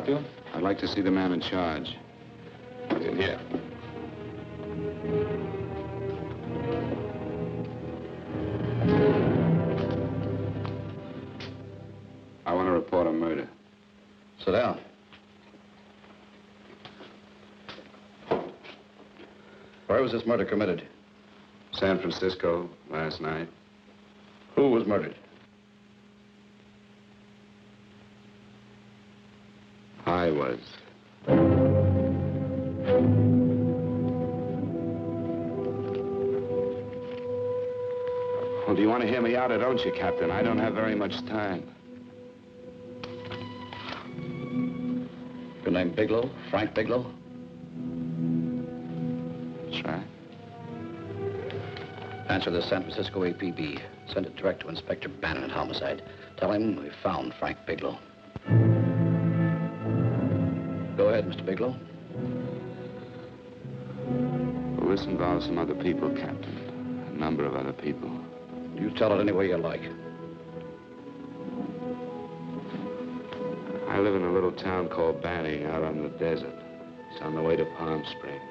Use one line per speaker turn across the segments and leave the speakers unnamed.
help you?
I'd like to see the man in charge.
He's in here.
I want to report a murder.
Sit down. Where was this murder committed?
San Francisco, last night.
Who was murdered?
I was. Well, do you want to hear me out or don't you, Captain? I don't have very much time.
Your name Bigelow? Frank Bigelow?
That's right.
Answer the San Francisco APB. Send it direct to Inspector Bannon at Homicide. Tell him we found Frank Bigelow. Go ahead, Mr. Bigelow.
Well, this involves some other people, Captain. A number of other people.
You tell it any way you like.
I live in a little town called Banning out on the desert. It's on the way to Palm Springs.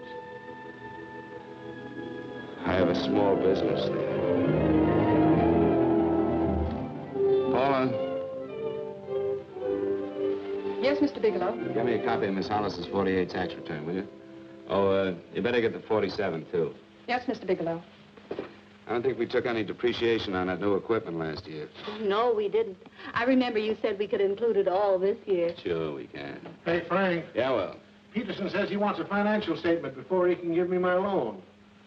I have a small business there. Paula?
Yes, Mr. Bigelow?
Give me a copy of Miss Hollis's 48 tax return, will you? Oh, you better get the 47, too.
Yes, Mr. Bigelow.
I don't think we took any depreciation on that new equipment last year.
No, we didn't. I remember you said we could include it all this year.
Sure, we can.
Hey, Frank.
Yeah, well.
Peterson says he wants a financial statement before he can give me my loan.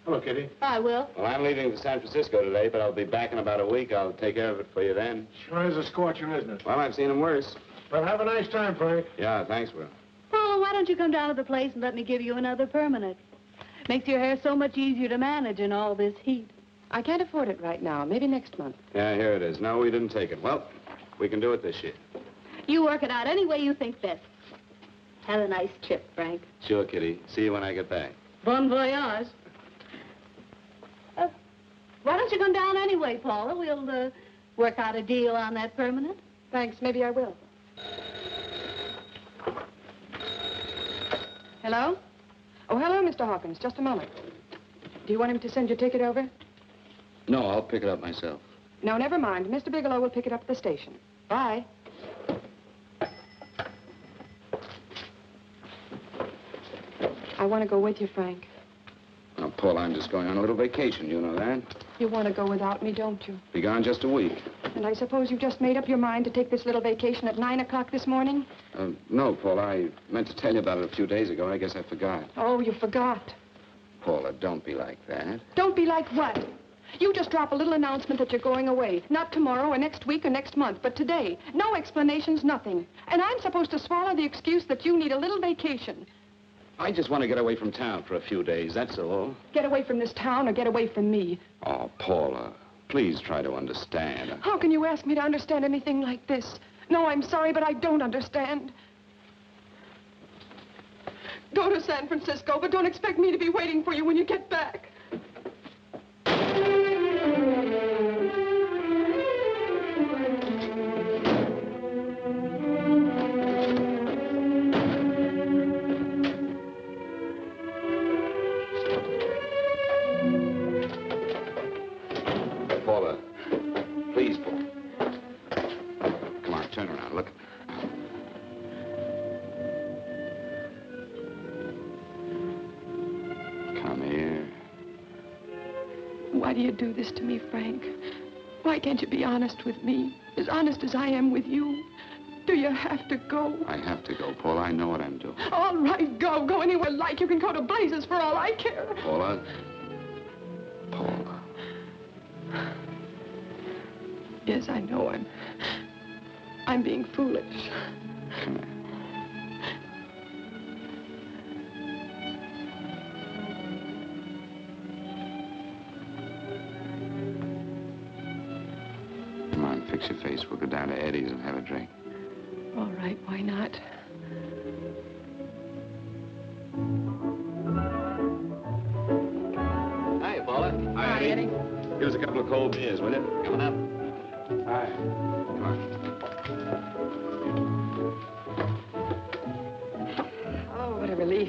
Hello, Kitty.
I will.
Well, I'm leaving for San Francisco today, but I'll be back in about a week. I'll take care of it for you then.
Sure is a scorcher, isn't it?
Well, I've seen him worse.
Well, have a nice time, Frank.
Yeah, thanks, Will.
Paula, why don't you come down to the place and let me give you another permanent? Makes your hair so much easier to manage in all this heat.
I can't afford it right now. Maybe next month.
Yeah, here it is. No, we didn't take it. Well, we can do it this year.
You work it out any way you think best. Have a nice trip, Frank.
Sure, Kitty. See you when I get back.
Bon voyage. Why don't you come down anyway, Paula? We'll work out a deal on that permanent.
Thanks. Maybe I will. Hello? Oh, hello, Mr. Hawkins. Just a moment. Do you want him to send your ticket over?
No, I'll pick it up myself.
No, never mind. Mr. Bigelow will pick it up at the station. Bye. I want to go with you, Frank.
Now, Paul, I'm just going on a little vacation. You know that?
You want to go without me, don't you?
Be gone just a week.
And I suppose you just made up your mind to take this little vacation at 9 o'clock this morning?
No, Paul. I meant to tell you about it a few days ago. I guess I forgot.
Oh, you forgot.
Paula, don't be like that.
Don't be like what? You just drop a little announcement that you're going away. Not tomorrow or next week or next month, but today. No explanations, nothing. And I'm supposed to swallow the excuse that you need a little vacation.
I just want to get away from town for a few days, that's all.
Get away from this town or get away from me.
Oh, Paula, please try to understand.
How can you ask me to understand anything like this? No, I'm sorry, but I don't understand. Go to San Francisco, but don't expect me to be waiting for you when you get back.
Paula, please, Paula. Come on, turn around, look. Come here.
Why do you do this to me, Frank? Why can't you be honest with me? As honest as I am with you? Do you have to go?
I have to go, Paula. I know what I'm doing.
All right, go. Go anywhere you like. You can go to blazes for all I care.
Paula. Paula.
Yes, I know I'm being foolish.
Come here. Come on, fix your face. We'll go down to Eddie's and have a drink.
All right, why not?
Hi, Paula.
Hi, Eddie. Give us a couple of cold beers, will you?
Coming up.
Hi. Come on.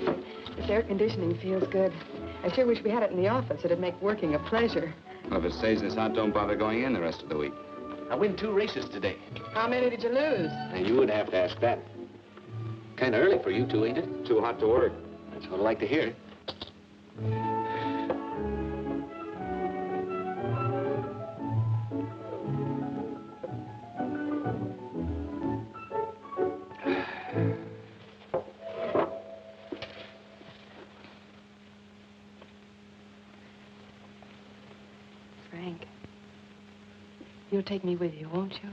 relief. This air conditioning feels good. I sure wish we had it in the office. It'd make working a pleasure.
Well, if it stays this hot, don't bother going in the rest of the week.
I win 2 races today.
How many did you lose?
And you would have to ask that. Kind of early for you two, ain't it?
Too hot to work.
That's what I like to hear.
Frank, you'll take me with you, won't you?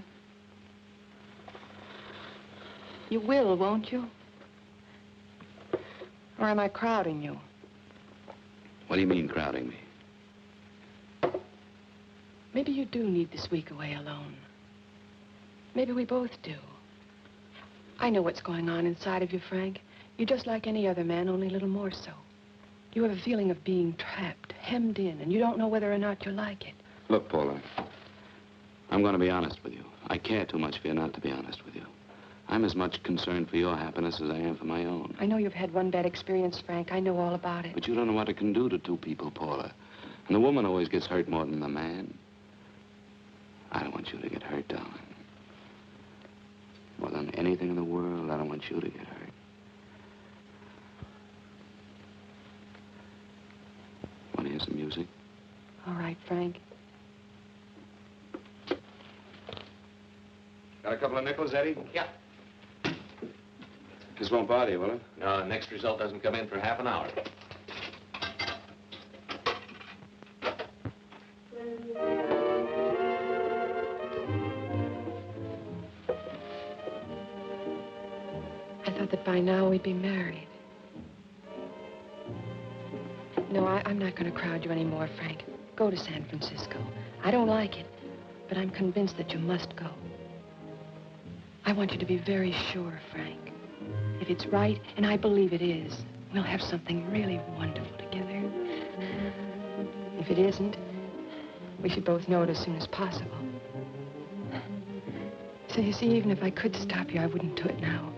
You will, won't you? Or am I crowding you?
What do you mean, crowding me?
Maybe you do need this week away alone. Maybe we both do. I know what's going on inside of you, Frank. You're just like any other man, only a little more so. You have a feeling of being trapped, hemmed in, and you don't know whether or not you like it.
Look, Paula, I'm going to be honest with you. I care too much for you not to be honest with you. I'm as much concerned for your happiness as I am for my own.
I know you've had one bad experience, Frank. I know all about it.
But you don't know what it can do to 2 people, Paula. And the woman always gets hurt more than the man. I don't want you to get hurt, darling. More than anything in the world, I don't want you to get hurt. Want to hear some music?
All right, Frank.
Got a couple of nickels, Eddie?
Yeah.
This won't bother you, will it?
No, next result doesn't come in for half an hour.
I thought that by now we'd be married. No, I'm not going to crowd you anymore, Frank. Go to San Francisco. I don't like it, but I'm convinced that you must go. I want you to be very sure, Frank. If it's right, and I believe it is, we'll have something really wonderful together. If it isn't, we should both know it as soon as possible. So you see, even if I could stop you, I wouldn't do it now.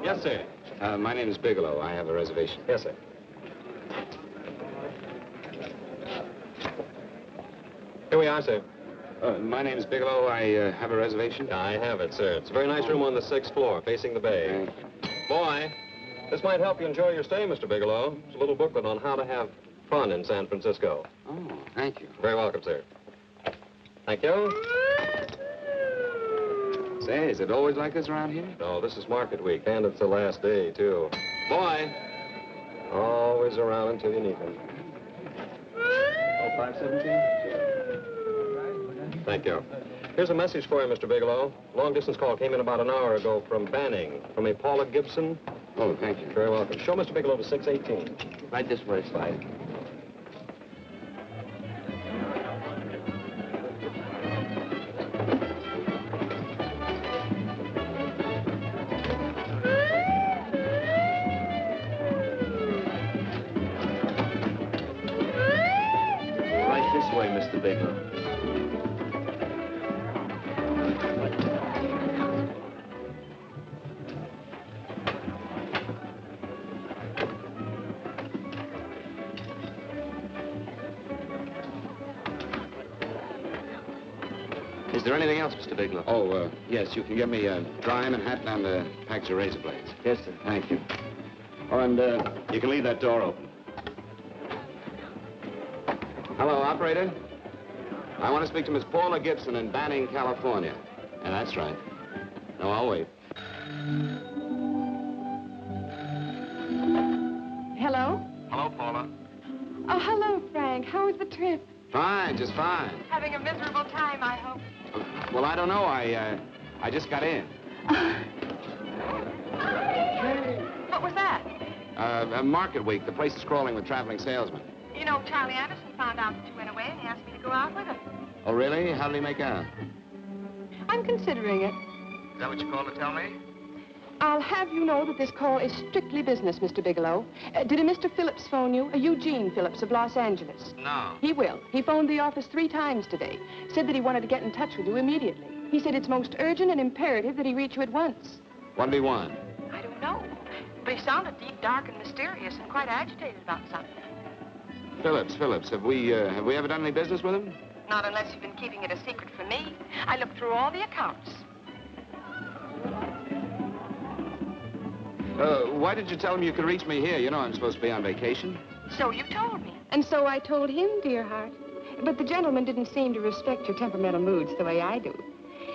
Yes, sir. My name is Bigelow. I have a reservation.
Yes, sir. Here we are, sir.
My name is Bigelow. I have a reservation.
I have it, sir. It's a very nice room on the 6th floor, facing the bay. Boy, this might help you enjoy your stay, Mr. Bigelow. It's a little booklet on how to have fun in San Francisco.
Oh, thank you.
Very welcome, sir. Thank you.
Say, is it always like this around here?
No, this is market week, and it's the last day, too. Boy, always around until you need him.
Oh, 517?
Thank you. Here's a message for you, Mr. Bigelow. Long-distance call came in about an hour ago from Banning, from a Paula Gibson.
Oh, thank you.
Very welcome. Show Mr. Bigelow to 618.
Right this way, Slide. Right this way, Mr. Bigelow. Is there anything else, Mr. Bigelow?
Oh, yes, you can get me a dry Manhattan and a package of razor blades.
Yes, sir.
Thank you. Oh, and you can leave that door open. Hello, operator. I want to speak to Miss Paula Gibson in Banning, California. Yeah, that's right. No, I'll wait.
Hello?
Hello, Paula.
Oh, hello, Frank. How was the trip?
Fine, just fine.
Having a miserable time, I hope.
Well, I don't know. I just got in.
What was that?
Market week. The place is crawling with traveling salesmen.
You know, Charlie Anderson found out that you went away, and he asked me to go out with him.
Oh, really? How did he make out?
I'm considering it.
Is that what you called to tell me?
I'll have you know that this call is strictly business, Mr. Bigelow. Did a Mr. Phillips phone you? A Eugene Phillips of Los Angeles.
No.
He will. He phoned the office 3 times today. Said that he wanted to get in touch with you immediately. He said it's most urgent and imperative that he reach you at once.
What did he want?
I don't know. But he sounded deep, dark, and mysterious and quite agitated about something.
Phillips. Have we ever done any business with him?
Not unless you've been keeping it a secret from me. I looked through all the accounts.
Why did you tell him you could reach me here? You know I'm supposed to be on vacation.
So you told me. And so I told him, dear heart. But the gentleman didn't seem to respect your temperamental moods the way I do.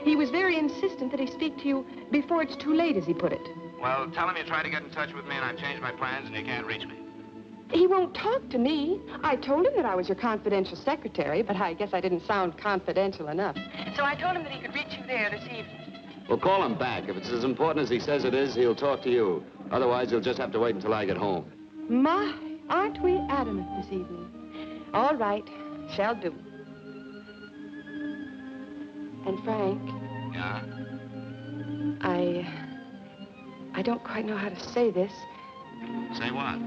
He was very insistent that he speak to you before it's too late, as he put it.
Well, tell him you tried to get in touch with me and I've changed my plans and you can't reach me.
He won't talk to me. I told him that I was your confidential secretary, but I guess I didn't sound confidential enough. So I told him that he could reach you there this evening.
Well, call him back. If it's as important as he says it is, he'll talk to you. Otherwise, he'll just have to wait until I get home.
My, aren't we adamant this evening? All right, shall do. And Frank,
Yeah?
I don't quite know how to say this.
Say what?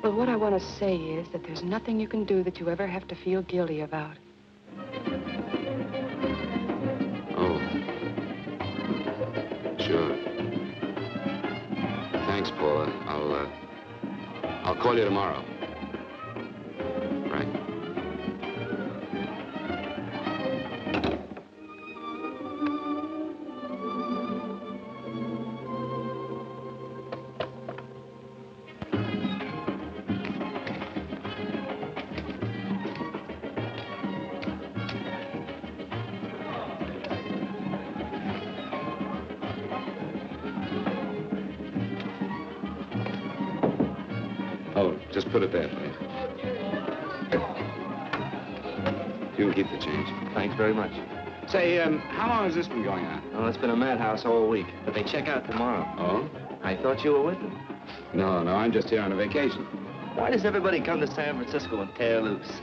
Well, what I want to say is that there's nothing you can do that you ever have to feel guilty about.
Oh. Sure. Thanks, Paula. I'll call you tomorrow. Right. Just put it there, please. You can keep the change.
Thanks very much.
Say, how long has this been going on?
Well, it's been a madhouse all week, but they check out tomorrow.
Oh?
I thought you were with them.
No, I'm just here on a vacation.
Why does everybody come to San Francisco and tear loose?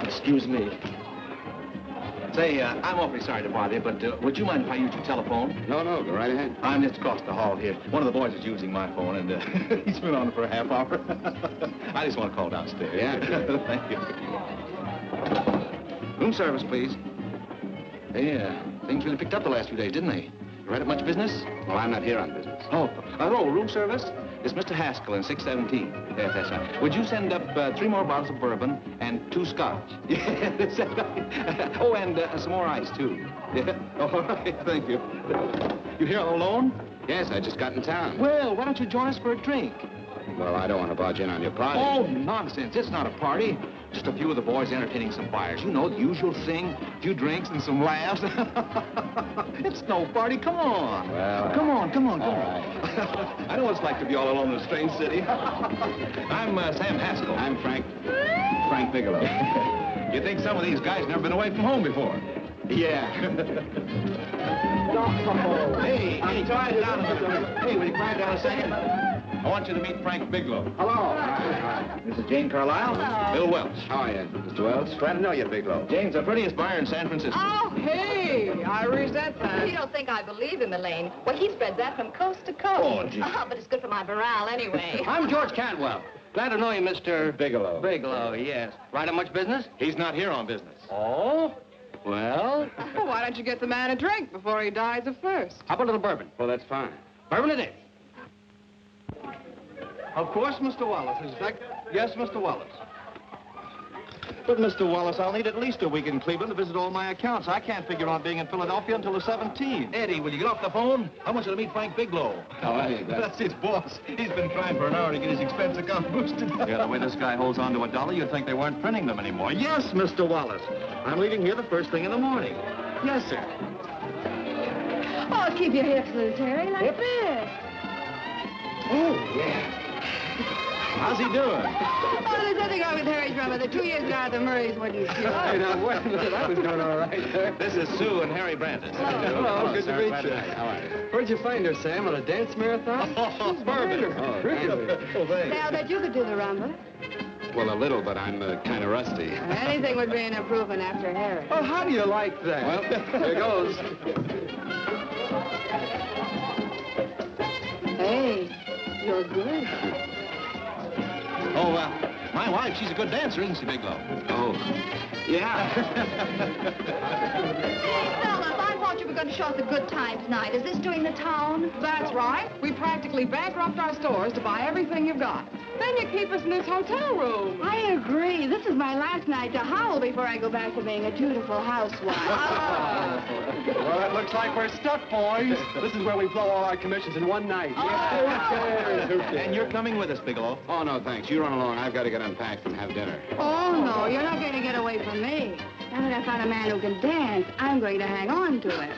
Excuse me. Say, I'm awfully sorry to bother you, but would you mind if I used your telephone?
No, go right ahead.
I'm just across the hall here. One of the boys is using my phone, and he's been on it for a half hour. I just want to call downstairs.
Yeah.
Thank you. Room service, please. Hey, things really picked up the last few days, didn't they? You read up much business?
Well, I'm not here on business.
Oh, room service? It's Mr. Haskell in 617. Yes, that's right. Would you send up 3 more bottles of bourbon and 2 scotch? Yes, that's right. Oh, and some more ice, too. Yeah. All right, thank you. You here all alone?
Yes, I just got in town.
Well, why don't you join us for a drink?
Well, I don't want to barge in on your party.
Oh, nonsense. It's not a party. Just a few of the boys entertaining some buyers. You know, the usual thing. A few drinks and some laughs. It's no party. Come on.
Well,
Come on.
All right.
I know what it's like to be all alone in a strange city. I'm Sam Haskell.
I'm Frank Bigelow.
You think some of these guys never been away from home before?
Yeah.
Hey, quiet down a minute. Hey, will you quiet down a second? I want you to meet Frank Bigelow.
Hello.
This is Jane Carlisle.
Hello.
Bill Welch.
How are you, Mr. Welch? Glad to know you, Bigelow.
Jane's the prettiest buyer in San Francisco.
Oh, hey, I resent that.
You don't think I believe him, Elaine? Well, he spreads that from coast to coast.
Oh, gee.
But it's good for my morale anyway.
I'm George Cantwell. Glad to know you, Mr.
Bigelow.
Bigelow, yes. Right on much business?
He's not here on business.
Oh? Well,
Well, why don't you get the man a drink before he dies of thirst?
how about a little bourbon?
Well, that's fine.
Bourbon it is.
Of course, Mr. Wallace. Yes, Mr. Wallace. But, Mr. Wallace, I'll need at least a week in Cleveland to visit all my accounts. I can't figure on being in Philadelphia until the 17th. Eddie, will you get off the phone? I want you to meet Frank Bigelow.
Oh, hey,
That's his boss. He's been trying for an hour to get his expense account boosted. Yeah, the way this guy holds on to $1, you'd think they weren't printing them anymore. Yes, Mr. Wallace. I'm leaving here the first thing in the morning. Yes, sir.
Oh, keep your hips loose, Harry, like this.
Oh, yeah. How's he doing?
Oh, there's nothing wrong with Harry's brother. The 2 years ago, the Murrays wouldn't shoot.
Hey, now, wait a minute. I was doing all right there.
This is Sue and Harry Brandis.
Hello, good to
sir.
meet
Glad
you.
How are you?
Where'd you find her, Sam? On a dance marathon?
Oh, perfect.
Oh,
Really?
Oh,
Say,
thanks.
I'll bet you could do the rumba.
Well, a little, but I'm kind of rusty.
Anything would be an improvement after Harry.
Oh, how do you like that?
Well, here goes.
Hey, you're good.
Oh, my wife, she's a good dancer, isn't she, Bigelow?
Oh, yeah.
Fellas, I thought you were going to show us a good time tonight. Is this doing the town?
That's right. We practically bankrupt our stores to buy everything you've got. Then you keep us in this hotel room.
I agree. This is my last night to howl before I go back to being a dutiful housewife.
Well, it looks like we're stuck, boys. This is where we blow all our commissions in one night.
And you're coming with us, Bigelow.
Oh, no, thanks. You run along. I've got to get unpacked and have dinner.
Oh, no, you're not going to get away from me. Now that I found a man who can dance, I'm going to hang on to him.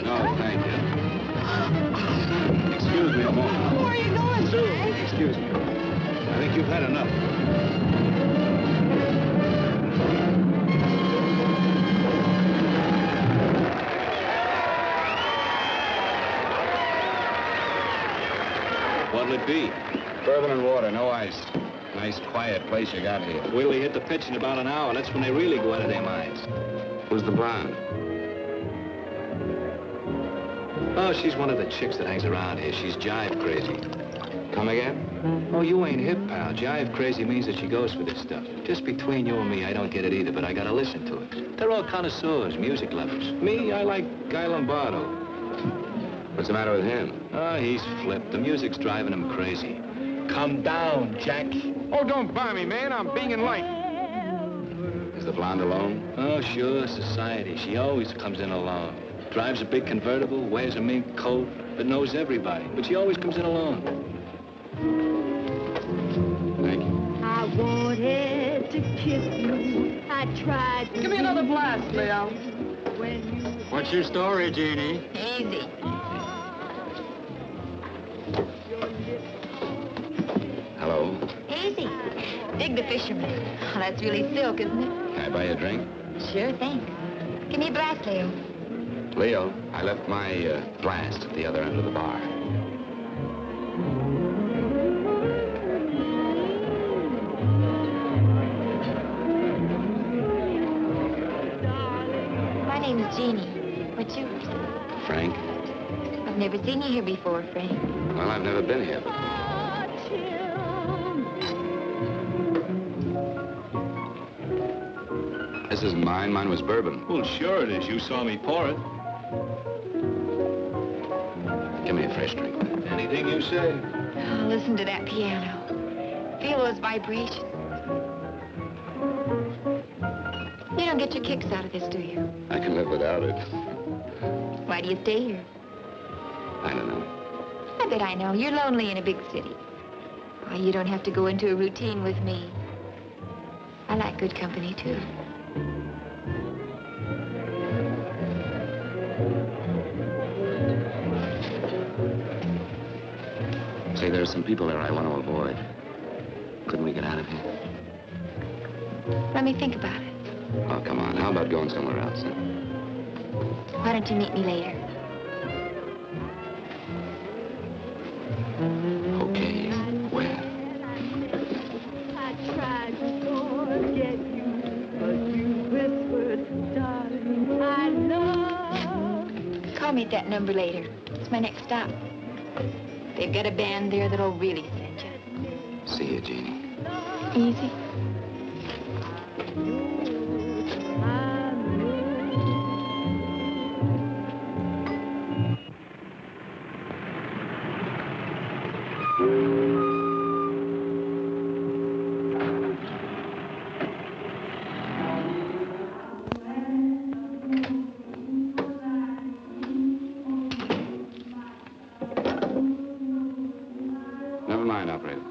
No, thank you. Excuse me a moment.
Where are you going,
Sue,
Frank?
excuse me. I think you've had enough. What'll it be? Bourbon and water, no ice. Nice, quiet place you got here.
Wait till they hit the pitch in about an hour. That's when they really go out of their minds.
Who's the blonde?
Oh, she's one of the chicks that hangs around here. She's jive crazy.
Come again?
Oh, you ain't hip, pal. Jive crazy means that she goes for this stuff. Just between you and me, I don't get it either, but I gotta listen to it. They're all connoisseurs, music lovers. Me, I like Guy Lombardo.
What's the matter with him?
Oh, he's flipped. The music's driving him crazy.
Come down, Jack. Oh, don't buy me, man. I'm being light.
Is the blonde alone?
Oh, sure, society. She always comes in alone. Drives a big convertible, wears a mink coat, but knows everybody. But she always comes in alone.
Thank you.
I wanted to kiss you. I tried to.
Give me another blast, Leo.
When you.
What's your story, Jeannie?
Easy.
Hello.
Easy. Dig the fisherman. Oh, that's really silk, isn't it?
Can I buy you a drink?
Sure thing. Give me a blast, Leo.
Leo, I left my flask at the other end of the bar.
My name is Jeannie. What's yours?
Frank?
I've never seen you here before, Frank.
Well, I've never been here. This isn't mine. Mine was bourbon.
Well, sure it is. You saw me pour it.
Give me a fresh drink.
Anything you say.
Oh, listen to that piano. Feel those vibrations. You don't get your kicks out of this, do you?
I can live without it.
Why do you stay here?
I don't know.
I bet I know. You're lonely in a big city. Why, you don't have to go into a routine with me. I like good company, too.
Say, there are some people there I want to avoid. Couldn't we get out of here?
Let me think about it.
Oh, come on. How about going somewhere else? Huh?
Why don't you meet me later?
Okay. Where?
I tried to forget you, but you whispered, darling, I love.
Call me at that number later. It's my next stop. They've got a band there that'll really send you.
See you, Jeannie.
Easy.
Never mind, operator.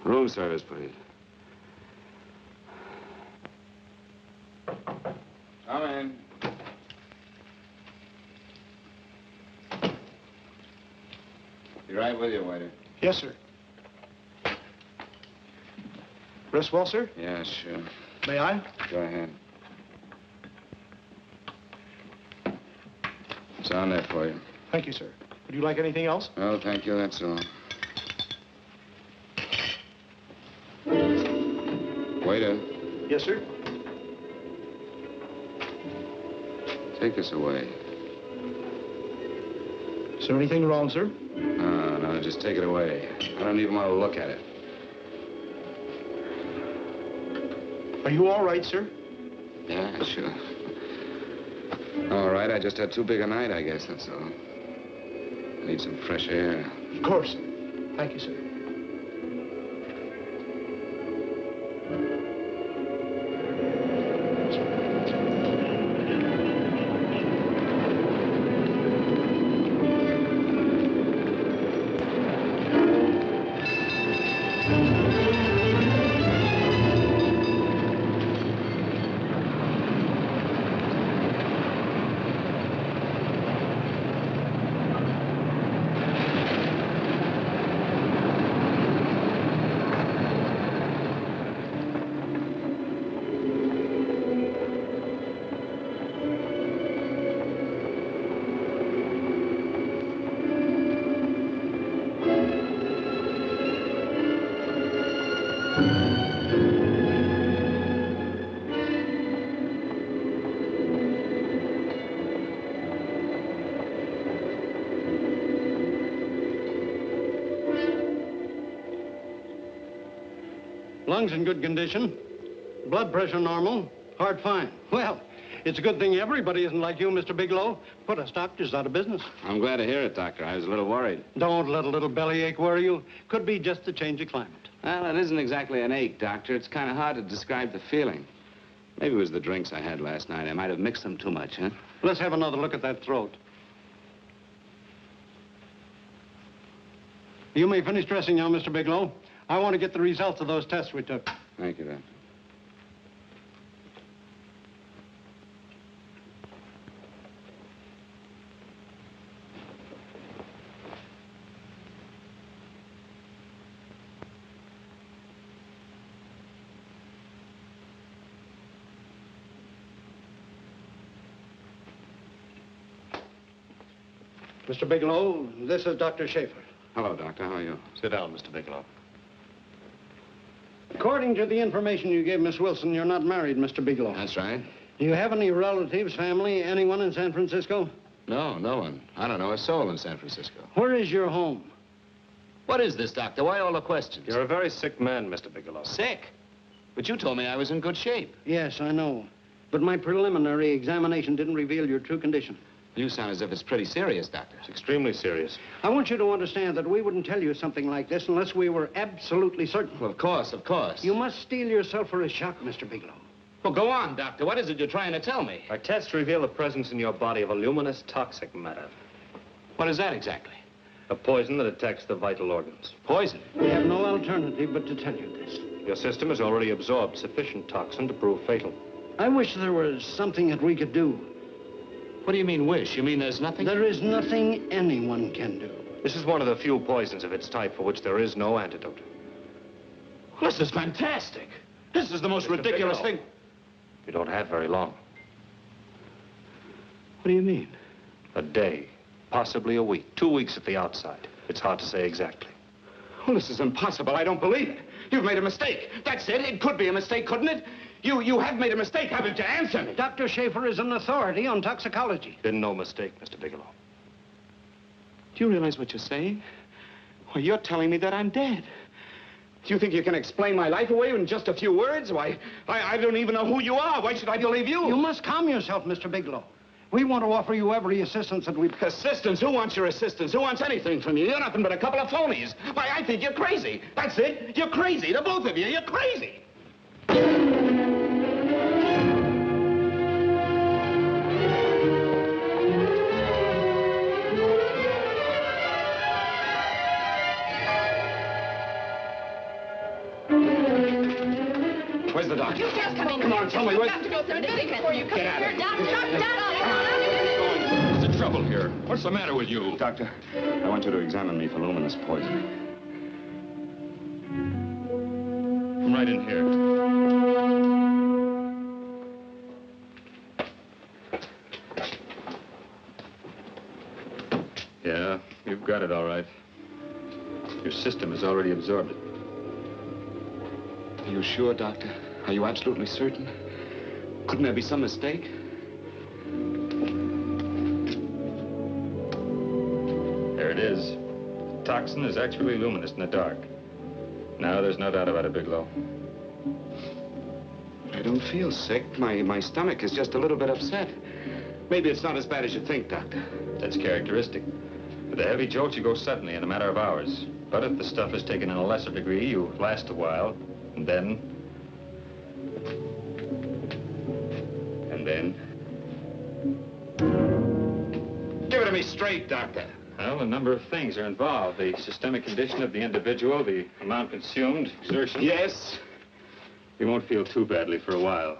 Room service, please. Come in. Be right with you, waiter.
Yes, sir. Rest well, sir?
Yeah, sure.
May I?
Go ahead. It's on there for you.
Thank you, sir. Would you like anything else?
Oh, thank you, that's all. Waiter,
Yes, sir.
take this away.
Is there anything wrong, sir?
No, just take it away. I don't even want to look at it.
Are you all right, sir?
Yeah, sure. All right, I just had too big a night, I guess, that's all. I need some fresh air.
Of course, sir. Thank you, sir.
Lungs in good condition. Blood pressure normal. Heart fine. Well, it's a good thing everybody isn't like you, Mr. Bigelow. Put us doctors out of business.
I'm glad to hear it, Doctor. I was a little worried.
Don't let a little bellyache worry you. Could be just the change of climate.
Well, it isn't exactly an ache, Doctor. It's kind of hard to describe the feeling. Maybe it was the drinks I had last night. I might have mixed them too much, huh?
Let's have another look at that throat. You may finish dressing now, Mr. Bigelow. I want to get the results of those tests we took.
Thank you, Doctor.
Mr. Bigelow, this is Dr. Schaefer.
Hello, Doctor. How are you?
Sit down, Mr. Bigelow.
According to the information you gave Miss Wilson, you're not married, Mr. Bigelow.
That's right.
Do you have any relatives, family, anyone in San Francisco?
No, no one. I don't know a soul in San Francisco.
Where is your home?
What is this, Doctor? Why all the questions?
You're a very sick man, Mr. Bigelow.
Sick? But you told me I was in good shape.
Yes, I know. But my preliminary examination didn't reveal your true condition.
You sound as if it's pretty serious, Doctor.
It's extremely serious.
I want you to understand that we wouldn't tell you something like this unless we were absolutely certain.
Well, of course, of course.
You must steel yourself for a shock, Mr. Bigelow.
Well, go on, Doctor. What is it you're trying to tell me?
Our tests reveal the presence in your body of a luminous toxic matter.
What is that exactly?
A poison that attacks the vital organs.
Poison?
We have no alternative but to tell you this.
Your system has already absorbed sufficient toxin to prove fatal.
I wish there was something that we could do.
What do you mean, wish? You mean there's nothing?
There is nothing anyone can do.
This is one of the few poisons of its type for which there is no antidote.
Well, this is fantastic. This is the most ridiculous thing.
You don't have very long.
What do you mean?
A day, possibly a week, 2 weeks at the outside. It's hard to say exactly.
Well, this is impossible. I don't believe it. You've made a mistake. That's it. It could be a mistake, couldn't it? You have made a mistake, haven't you? Answer me.
Dr. Schaefer is an authority on toxicology.
Been no mistake, Mr. Bigelow.
Do you realize what you're saying? Well, you're telling me that I'm dead. Do you think you can explain my life away in just a few words? Why, I don't even know who you are. Why should I believe you?
You must calm yourself, Mr. Bigelow. We want to offer you every assistance that we...
Assistance? Who wants your assistance? Who wants anything from you? You're nothing but a couple of phonies. Why, I think you're crazy. That's it. You're crazy. The both of you. You're crazy. Where's the doctor?
You can't come in.
Come on, tell me.
You have to go through this before you come
Get
here.
out of here.
Doctor.
What's the trouble here? What's the matter with you?
Doctor, I want you to examine me for luminous poison.
Come right in here. Yeah, you've got it all right. Your system has already absorbed it.
Are you sure, Doctor? Are you absolutely certain? Couldn't there be some mistake?
There it is. The toxin is actually luminous in the dark. Now, there's no doubt about it, Bigelow.
I don't feel sick. My stomach is just a little bit upset. Maybe it's not as bad as you think, Doctor.
That's characteristic. With the heavy jolts, you go suddenly in a matter of hours. But if the stuff is taken in a lesser degree, you last a while, and then...
Give it to me straight, Doctor.
Well, a number of things are involved. The systemic condition of the individual, the amount consumed, exertion.
Yes?
You won't feel too badly for a while.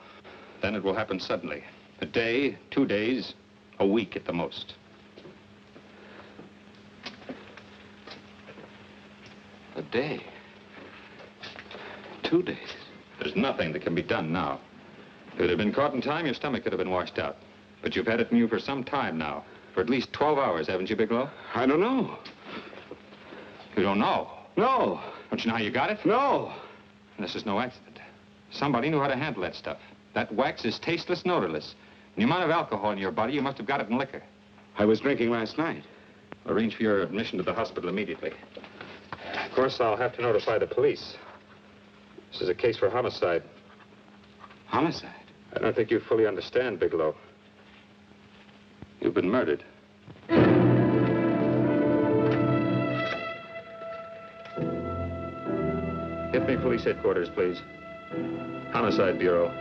Then it will happen suddenly. A day, 2 days, a week at the most.
A day. 2 days.
There's nothing that can be done now. If it had been caught in time, your stomach could have been washed out. But you've had it in you for some time now. For at least 12 hours, haven't you, Bigelow?
I don't know.
You don't know?
No.
Don't you know how you got it?
No.
This is no accident. Somebody knew how to handle that stuff. That wax is tasteless and odorless. And the amount of alcohol in your body, you must have got it in liquor.
I was drinking last night.
Arrange for your admission to the hospital immediately. Of course, I'll have to notify the police. This is a case for homicide.
Homicide?
I don't think you fully understand, Bigelow. You've been murdered. Get me police headquarters, please. Homicide Bureau.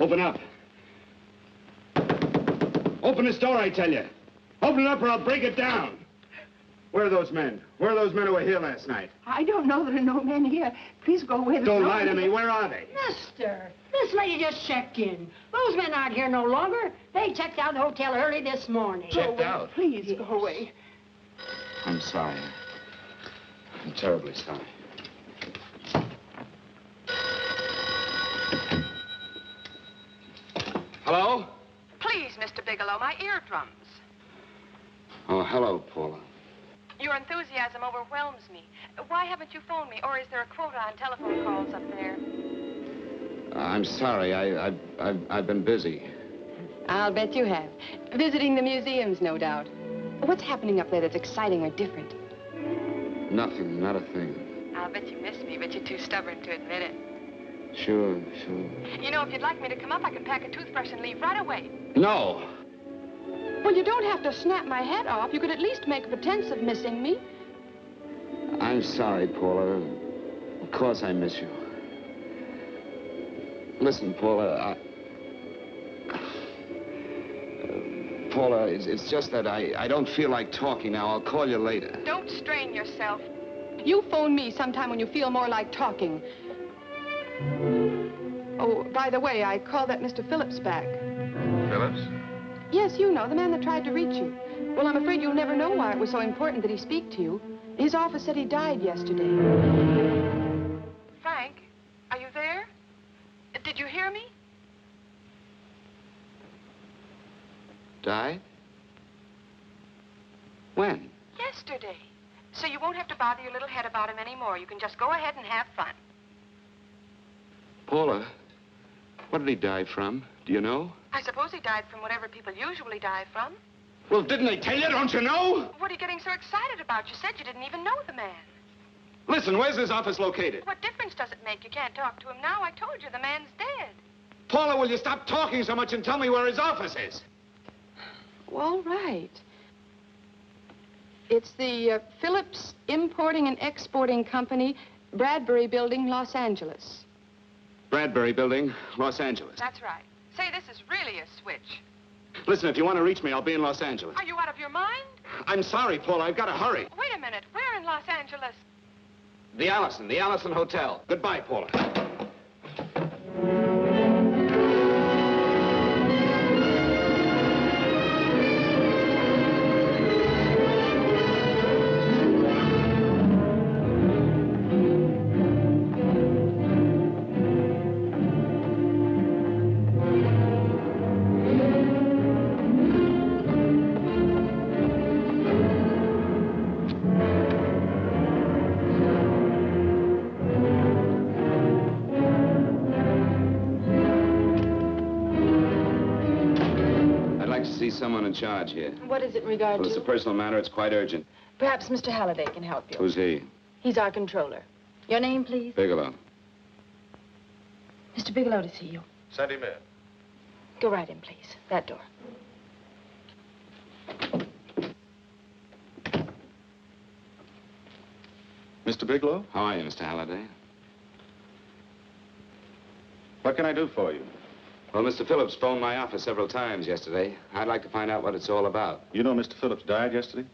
Open up. Open this door, I tell you. Open it up or I'll break it down. Where are those men? Where are those men who were here last night?
I don't know. There are no men here. Please go away.
Don't lie to me. Where are they?
Mister, this lady just checked in. Those men aren't here no longer. They checked out of the hotel early this morning.
Checked out?
Please go away.
I'm sorry. I'm terribly sorry. Hello?
Please, Mr. Bigelow, my eardrums.
Oh, hello, Paula.
Your enthusiasm overwhelms me. Why haven't you phoned me? Or is there a quota on telephone calls up there?
I'm sorry. I've been busy.
I'll bet you have. Visiting the museums, no doubt. What's happening up there that's exciting or different?
Nothing, not a thing.
I'll bet you miss me, but you're too stubborn to admit it.
Sure.
You know, if you'd like me to come up, I can pack a toothbrush and leave right away.
No.
Well, you don't have to snap my head off. You could at least make a pretense of missing me.
I'm sorry, Paula. Of course I miss you. Listen, Paula, Paula, it's just that I don't feel like talking now. I'll call you later.
Don't strain yourself. You phone me sometime when you feel more like talking. Oh, by the way, I called that Mr. Phillips back.
Phillips?
Yes, you know, the man that tried to reach you. Well, I'm afraid you'll never know why it was so important that he speak to you. His office said he died yesterday. Frank, are you there? Did you hear me?
Died? When?
Yesterday. So you won't have to bother your little head about him anymore. You can just go ahead and have fun.
Paula, what did he die from? Do you know?
I suppose he died from whatever people usually die from.
Well, didn't they tell you? Don't you know?
What are you getting so excited about? You said you didn't even know the man.
Listen, where's his office located?
What difference does it make? You can't talk to him now. I told you the man's dead.
Paula, will you stop talking so much and tell me where his office is?
All right. It's the Phillips Importing and Exporting Company, Bradbury Building, Los Angeles.
Bradbury Building, Los Angeles.
That's right. Say, this is really a switch.
Listen, if you want to reach me, I'll be in Los Angeles.
Are you out of your mind?
I'm sorry, Paula. I've got to hurry.
Wait a minute. Where in Los Angeles?
The Allison Hotel. Goodbye, Paula.
Someone in charge here.
What is it in regard
Well, it's a personal matter. It's quite urgent.
Perhaps Mr. Halliday can help you.
Who's he?
He's our controller. Your name, please?
Bigelow.
Mr. Bigelow to see you.
Send him in.
Go right in, please. That door.
Mr. Bigelow?
How are you, Mr. Halliday?
What can I do for you?
Well, Mr. Phillips phoned my office several times yesterday. I'd like to find out what it's all about.
You know Mr. Phillips died yesterday?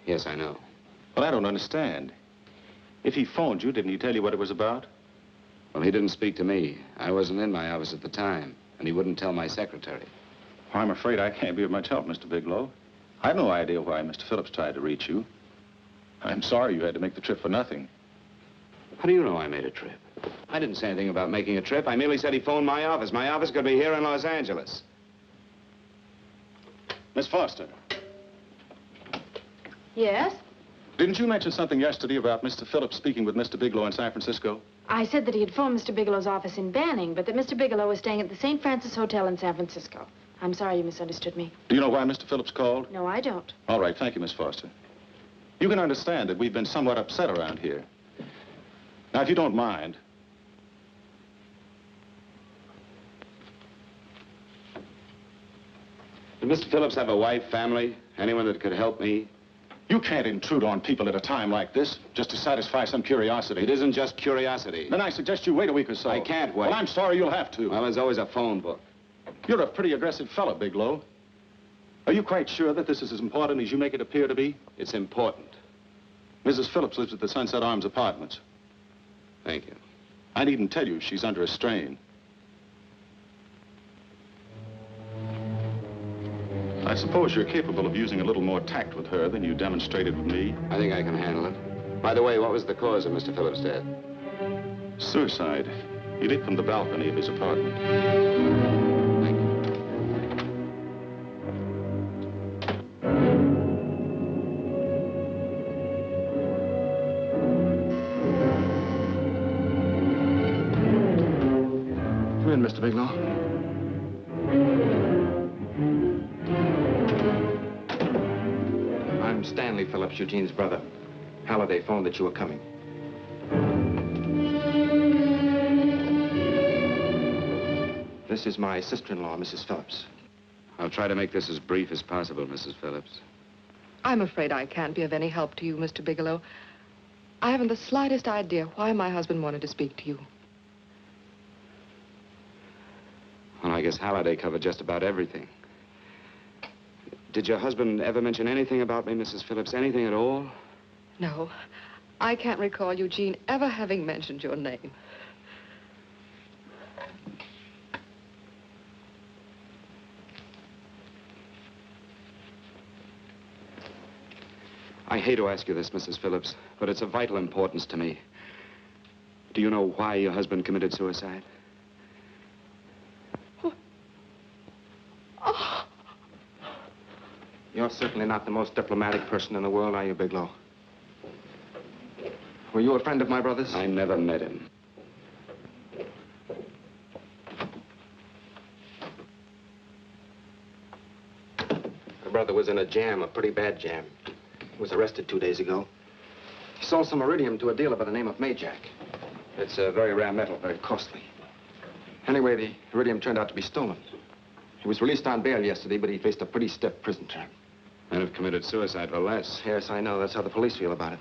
Yes, I know.
Well, I don't understand. If he phoned you, didn't he tell you what it was about?
Well, he didn't speak to me. I wasn't in my office at the time, and he wouldn't tell my secretary.
Well, I'm afraid I can't be of much help, Mr. Bigelow. I've no idea why Mr. Phillips tried to reach you. I'm sorry you had to make the trip for nothing.
How do you know I made a trip? I didn't say anything about making a trip. I merely said he phoned my office. My office could be here in Los Angeles.
Miss Foster.
Yes?
Didn't you mention something yesterday about Mr. Phillips speaking with Mr. Bigelow in San Francisco?
I said that he had phoned Mr. Bigelow's office in Banning, but that Mr. Bigelow was staying at the St. Francis Hotel in San Francisco. I'm sorry you misunderstood me.
Do you know why Mr. Phillips called?
No, I don't.
All right, thank you, Miss Foster. You can understand that we've been somewhat upset around here. Now, if you don't mind...
Did Mr. Phillips have a wife, family, anyone that could help me?
You can't intrude on people at a time like this just to satisfy some curiosity.
It isn't just curiosity.
Then I suggest you wait a week or so.
I can't wait.
Well, I'm sorry you'll have to.
Well, there's always a phone book.
You're a pretty aggressive fellow, Bigelow. Are you quite sure that this is as important as you make it appear to be?
It's important.
Mrs. Phillips lives at the Sunset Arms Apartments.
Thank you.
I needn't tell you she's under a strain. I suppose you're capable of using a little more tact with her than you demonstrated with me.
I think I can handle it. By the way, what was the cause of Mr. Phillips' death?
Suicide. He leaped from the balcony of his apartment.
Thank you.
Come in, Mr. Bigelow.
I'm Stanley Phillips, Eugene's brother. Halliday phoned that you were coming. This is my sister-in-law, Mrs. Phillips.
I'll try to make this as brief as possible, Mrs. Phillips.
I'm afraid I can't be of any help to you, Mr. Bigelow. I haven't the slightest idea why my husband wanted to speak to you.
Well, I guess Halliday covered just about everything. Did your husband ever mention anything about me, Mrs. Phillips? Anything at all?
No, I can't recall Eugene ever having mentioned your name.
I hate to ask you this, Mrs. Phillips, but it's of vital importance to me. Do you know why your husband committed suicide?
Oh. You're certainly not the most diplomatic person in the world, are you, Bigelow? Were you a friend of my brother's?
I never met him.
My brother was in a jam, a pretty bad jam. He was arrested 2 days ago. He sold some iridium to a dealer by the name of Majak. It's a very rare metal, very costly. Anyway, the iridium turned out to be stolen. He was released on bail yesterday, but he faced a pretty stiff prison term.
Men have committed suicide for less.
Yes, I know. That's how the police feel about it.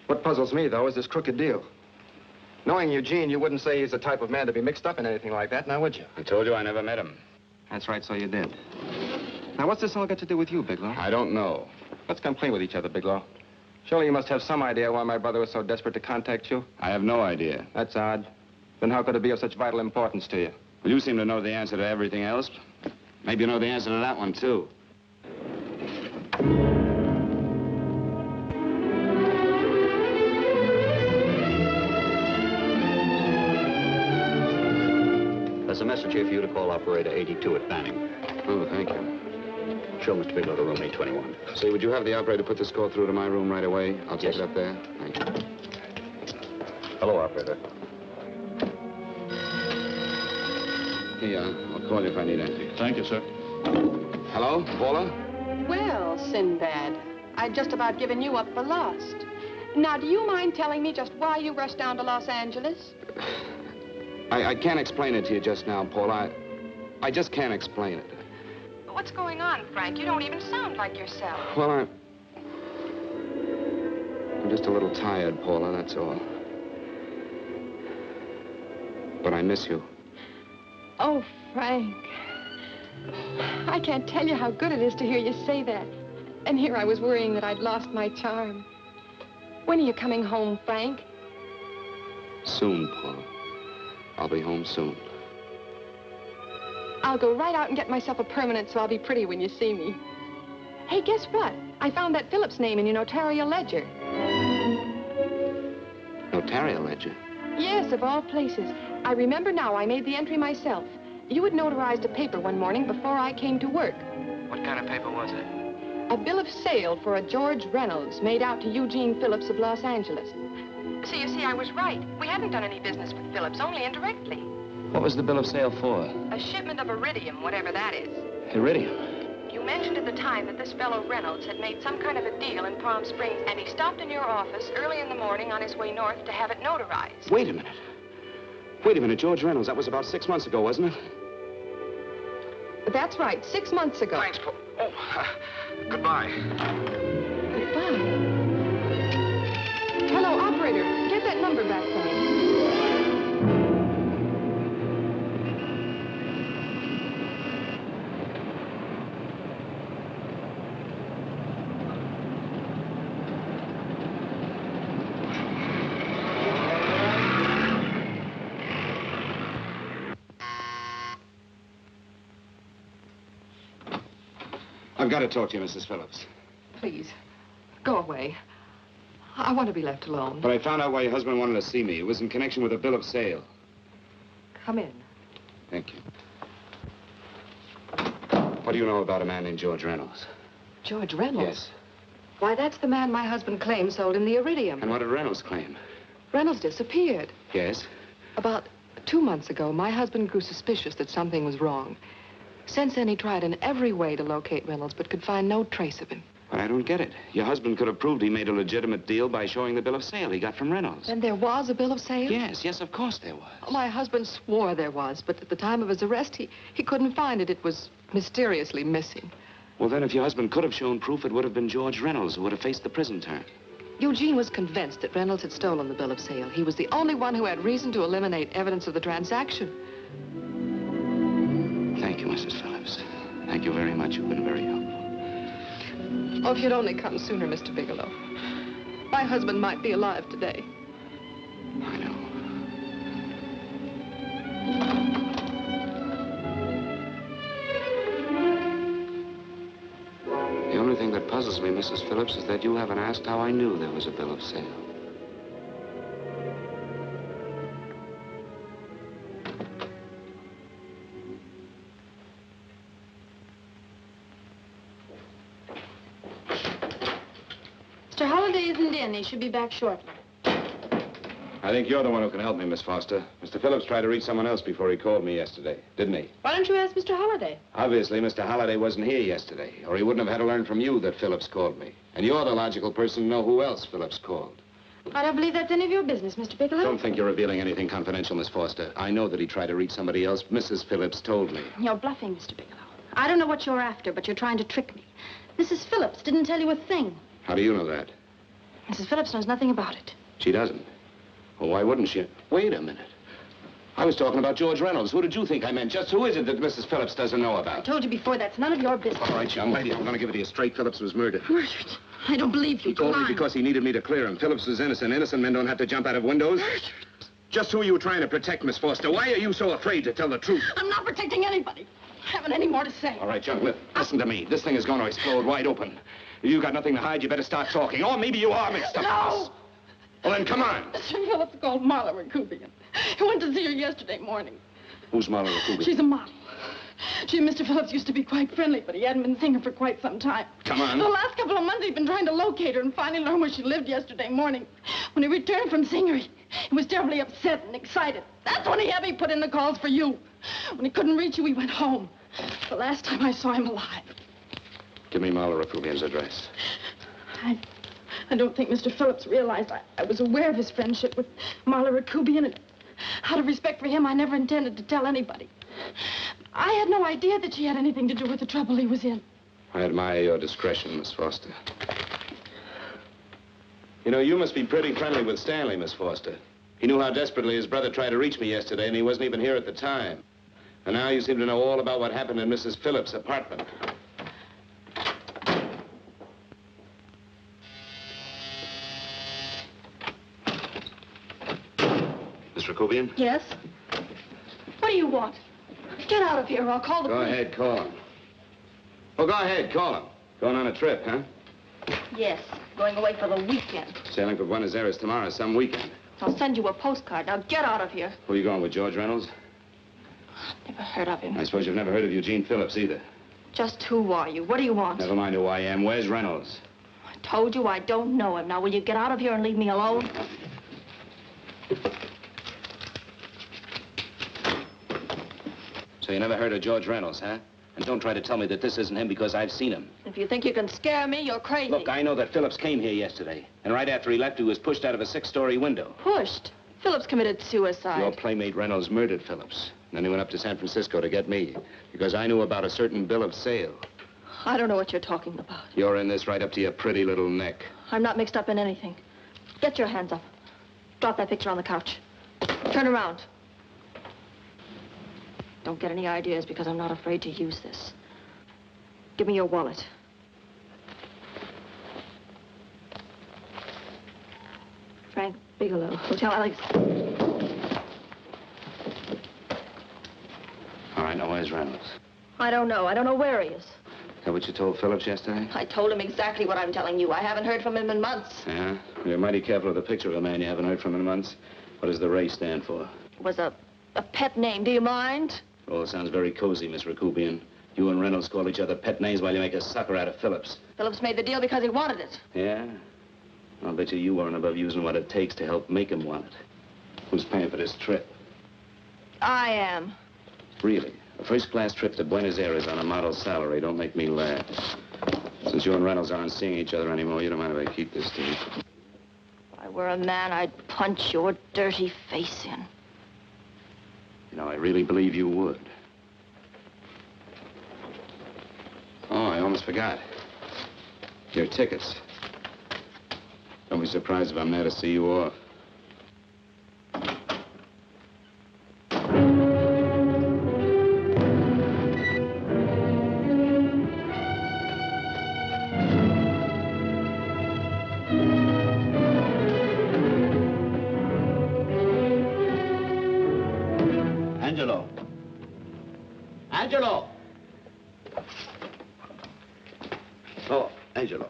What puzzles me, though, is this crooked deal. Knowing Eugene, you wouldn't say he's the type of man to be mixed up in anything like that, now would you?
I told you I never met him.
That's right, so you did. Now, what's this all got to do with you, Bigelow?
I don't know.
Let's come clean with each other, Bigelow. Surely you must have some idea why my brother was so desperate to contact you?
I have no idea.
That's odd. Then how could it be of such vital importance to you?
Well, you seem to know the answer to everything else. Maybe you know the answer to that one, too.
There's a message here for you to call operator 82 at Fanning.
Oh, thank you.
Show Mr. Bigelow to room 821.
Say, would you have the operator put this call through to my room right away? I'll take it up there. Thank you.
Hello, operator.
Here you are. I'll call you if I need anything.
Thank you, sir.
Hello, Paula?
Well, Sinbad, I'd just about given you up for lost. Now, do you mind telling me just why you rushed down to Los Angeles?
I can't explain it to you just now, Paula. I just can't explain it.
What's going on, Frank? You don't even sound like yourself.
Well, I'm just a little tired, Paula, that's all. But I miss you.
Oh, Frank. I can't tell you how good it is to hear you say that. And here I was worrying that I'd lost my charm. When are you coming home, Frank?
Soon, Paula. I'll be home soon.
I'll go right out and get myself a permanent so I'll be pretty when you see me. Hey, guess what? I found that Phillips name in your notarial ledger.
Notarial ledger?
Yes, of all places. I remember now I made the entry myself. You had notarized a paper one morning before I came to work.
What kind of paper was it?
A bill of sale for a George Reynolds made out to Eugene Phillips of Los Angeles. So you see, I was right. We hadn't done any business with Phillips, only indirectly.
What was the bill of sale for?
A shipment of iridium, whatever that is.
Iridium?
You mentioned at the time that this fellow Reynolds had made some kind of a deal in Palm Springs, and he stopped in your office early in the morning on his way north to have it notarized.
Wait a minute. Wait a minute, George Reynolds. That was about 6 months ago, wasn't it?
That's right, 6 months ago.
Thanks, Paul. Oh, goodbye.
Goodbye. Hello, operator. Get that number back for me.
I've got to talk to you, Mrs. Phillips.
Please, go away. I want to be left alone.
But I found out why your husband wanted to see me. It was in connection with a bill of sale.
Come in.
Thank you. What do you know about a man named George Reynolds?
George Reynolds?
Yes.
Why, that's the man my husband claims sold him the iridium.
And what did Reynolds claim?
Reynolds disappeared.
Yes?
About 2 months ago, my husband grew suspicious that something was wrong. Since then, he tried in every way to locate Reynolds, but could find no trace of him.
But I don't get it. Your husband could have proved he made a legitimate deal by showing the bill of sale he got from Reynolds.
And there was a bill of sale?
Yes, of course there was.
Oh, my husband swore there was, but at the time of his arrest, he couldn't find it. It was mysteriously missing.
Well, then, if your husband could have shown proof, it would have been George Reynolds who would have faced the prison term.
Eugene was convinced that Reynolds had stolen the bill of sale. He was the only one who had reason to eliminate evidence of the transaction.
Thank you, Mrs. Phillips. Thank you very much. You've been very helpful.
Oh, if you'd only come sooner, Mr. Bigelow. My husband might be alive today.
I know. The only thing that puzzles me, Mrs. Phillips, is that you haven't asked how I knew there was a bill of sale.
Mr. Holliday isn't in. He should be back shortly.
I think you're the one who can help me, Miss Foster. Mr. Phillips tried to reach someone else before he called me yesterday, didn't he?
Why don't you ask Mr. Holliday?
Obviously, Mr. Holliday wasn't here yesterday, or he wouldn't have had to learn from you that Phillips called me. And you're the logical person to know who else Phillips called.
I don't believe that's any of your business, Mr. Bigelow.
Don't think you're revealing anything confidential, Miss Foster. I know that he tried to reach somebody else. Mrs. Phillips told me.
You're bluffing, Mr. Bigelow. I don't know what you're after, but you're trying to trick me. Mrs. Phillips didn't tell you a thing.
How do you know that?
Mrs. Phillips knows nothing about it.
She doesn't. Well, why wouldn't she? Wait a minute. I was talking about George Reynolds. Who did you think I meant? Just who is it that Mrs. Phillips doesn't know
I
about?
told you before, that's none of your business.
All right, young lady, I'm going to give it to you straight. Phillips was murdered.
Murdered? I don't believe you.
He told me because he needed me to clear him. Phillips was innocent. Innocent men don't have to jump out of windows.
Murdered?
Just who are you trying to protect, Miss Foster? Why are you so afraid to tell the truth?
I'm not protecting anybody. I haven't any more to say.
All right, young lady, listen to me. This thing is going to explode wide open. If you've got nothing to hide, you better start talking. Or maybe you are mixed up.
No!
Well, then, come on.
Mr. Phillips called Marla Rakubian. He went to see her yesterday morning.
Who's Marla Rakubian?
She's a model. She and Mr. Phillips used to be quite friendly, but he hadn't been seeing her for quite some time.
Come on.
The last couple of months, he'd been trying to locate her and finally learned where she lived yesterday morning. When he returned from seeing her, he was terribly upset and excited. That's when he had me put in the calls for you. When he couldn't reach you, he went home. The last time I saw him alive.
Give me Marla Rakubian's address.
I don't think Mr. Phillips realized I was aware of his friendship with Marla Rakubian, and out of respect for him, I never intended to tell anybody. I had no idea that she had anything to do with the trouble he was in.
I admire your discretion, Miss Foster. You know, you must be pretty friendly with Stanley, Miss Foster. He knew how desperately his brother tried to reach me yesterday, and he wasn't even here at the time. And now you seem to know all about what happened in Mrs. Phillips' apartment. Miss Rakubian?
Yes? What do you want? Get out of here or I'll call the police.
Go ahead, call him. Oh, go ahead, call him. Going on a trip, huh?
Yes, going away for the weekend.
Sailing for Buenos Aires tomorrow, some weekend.
I'll send you a postcard. Now get out of here.
Who are you going with, George Reynolds?
Never heard of him.
I suppose you've never heard of Eugene Phillips either.
Just who are you? What do you want?
Never mind who I am. Where's Reynolds?
I told you I don't know him. Now, will you get out of here and leave me alone?
So you never heard of George Reynolds, huh? And don't try to tell me that this isn't him because I've seen him.
If you think you can scare me, you're crazy.
Look, I know that Phillips came here yesterday. And right after he left, he was pushed out of a 6-story window.
Pushed? Phillips committed suicide.
Your playmate Reynolds murdered Phillips. And then he went up to San Francisco to get me. Because I knew about a certain bill of sale.
I don't know what you're talking about.
You're in this right up to your pretty little neck.
I'm not mixed up in anything. Get your hands up. Drop that picture on the couch. Turn around. Don't get any ideas because I'm not afraid to use this. Give me your wallet. Frank Bigelow, Hotel Alex.
All right, now where's Reynolds?
I don't know. I don't know where he is.
Is that what you told Phillips yesterday?
I told him exactly what I'm telling you. I haven't heard from him in months.
Yeah? You're mighty careful of the picture of a man you haven't heard from in months. What does the Ray stand for?
It was a pet name. Do you mind?
Oh, it sounds very cozy, Miss Rakubian. You and Reynolds call each other pet names while you make a sucker out of Phillips.
Phillips made the deal because he wanted it.
Yeah? I'll bet you weren't above using what it takes to help make him want it. Who's paying for this trip?
I am.
Really? A first-class trip to Buenos Aires on a model salary. Don't make me laugh. Since you and Reynolds aren't seeing each other anymore, you don't mind if I keep this to you.
If I were a man, I'd punch your dirty face in.
You know, I really believe you would. Oh, I almost forgot. Your tickets. Don't be surprised if I'm there to see you off.
Angelo. Angelo!
Oh, Angelo.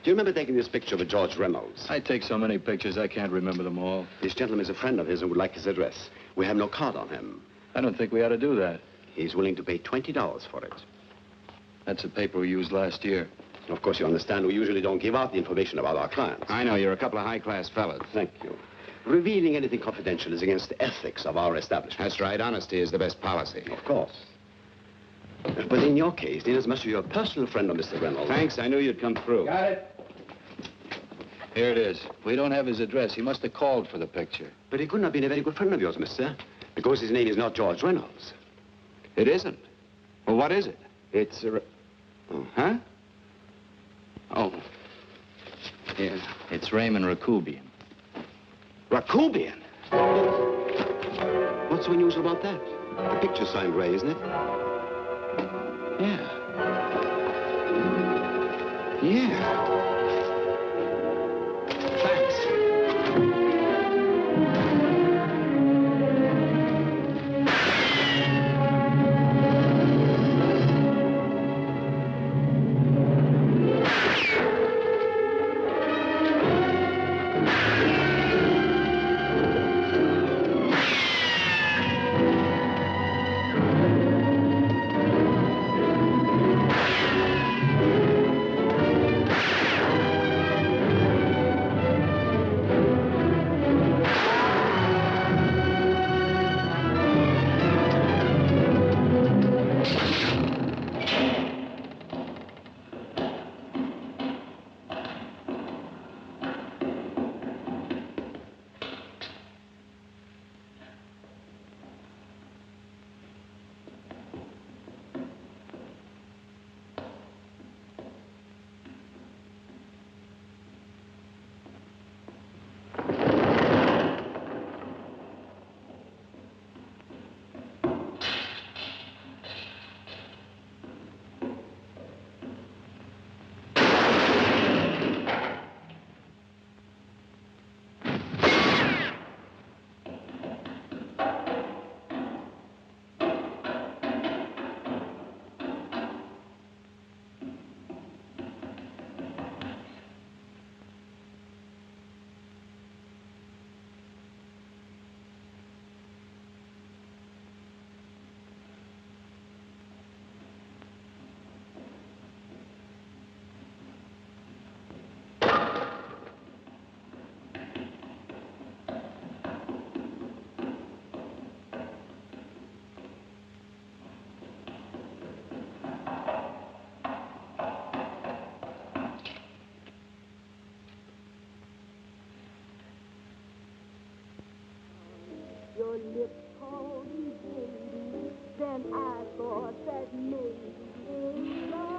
Do you remember taking this picture with George Reynolds?
I take so many pictures, I can't remember them all.
This gentleman is a friend of his and would like his address. We have no card on him.
I don't think we ought to do that.
He's willing to pay $20 for it.
That's the paper we used last year.
Of course, you understand, we usually don't give out the information about our clients.
I know, you're a couple of high-class fellas.
Thank you. Revealing anything confidential is against the ethics of our establishment.
That's right. Honesty is the best policy.
Of course. But in your case, inasmuch as you're a personal friend of Mr. Reynolds...
Thanks. I knew you'd come through.
Got it. Here it is. We don't have his address. He must have called for the picture.
But he couldn't have been a very good friend of yours, mister, because his name is not George Reynolds.
It isn't? Well, what is it?
It's a...
Oh, huh? Oh.
Yeah. It's Raymond Rakubian.
Rakubian? What's so unusual about that? The picture's signed Ray, isn't it?
Yeah.
Yeah. Thanks.
Your lips called me baby, then I thought that maybe love.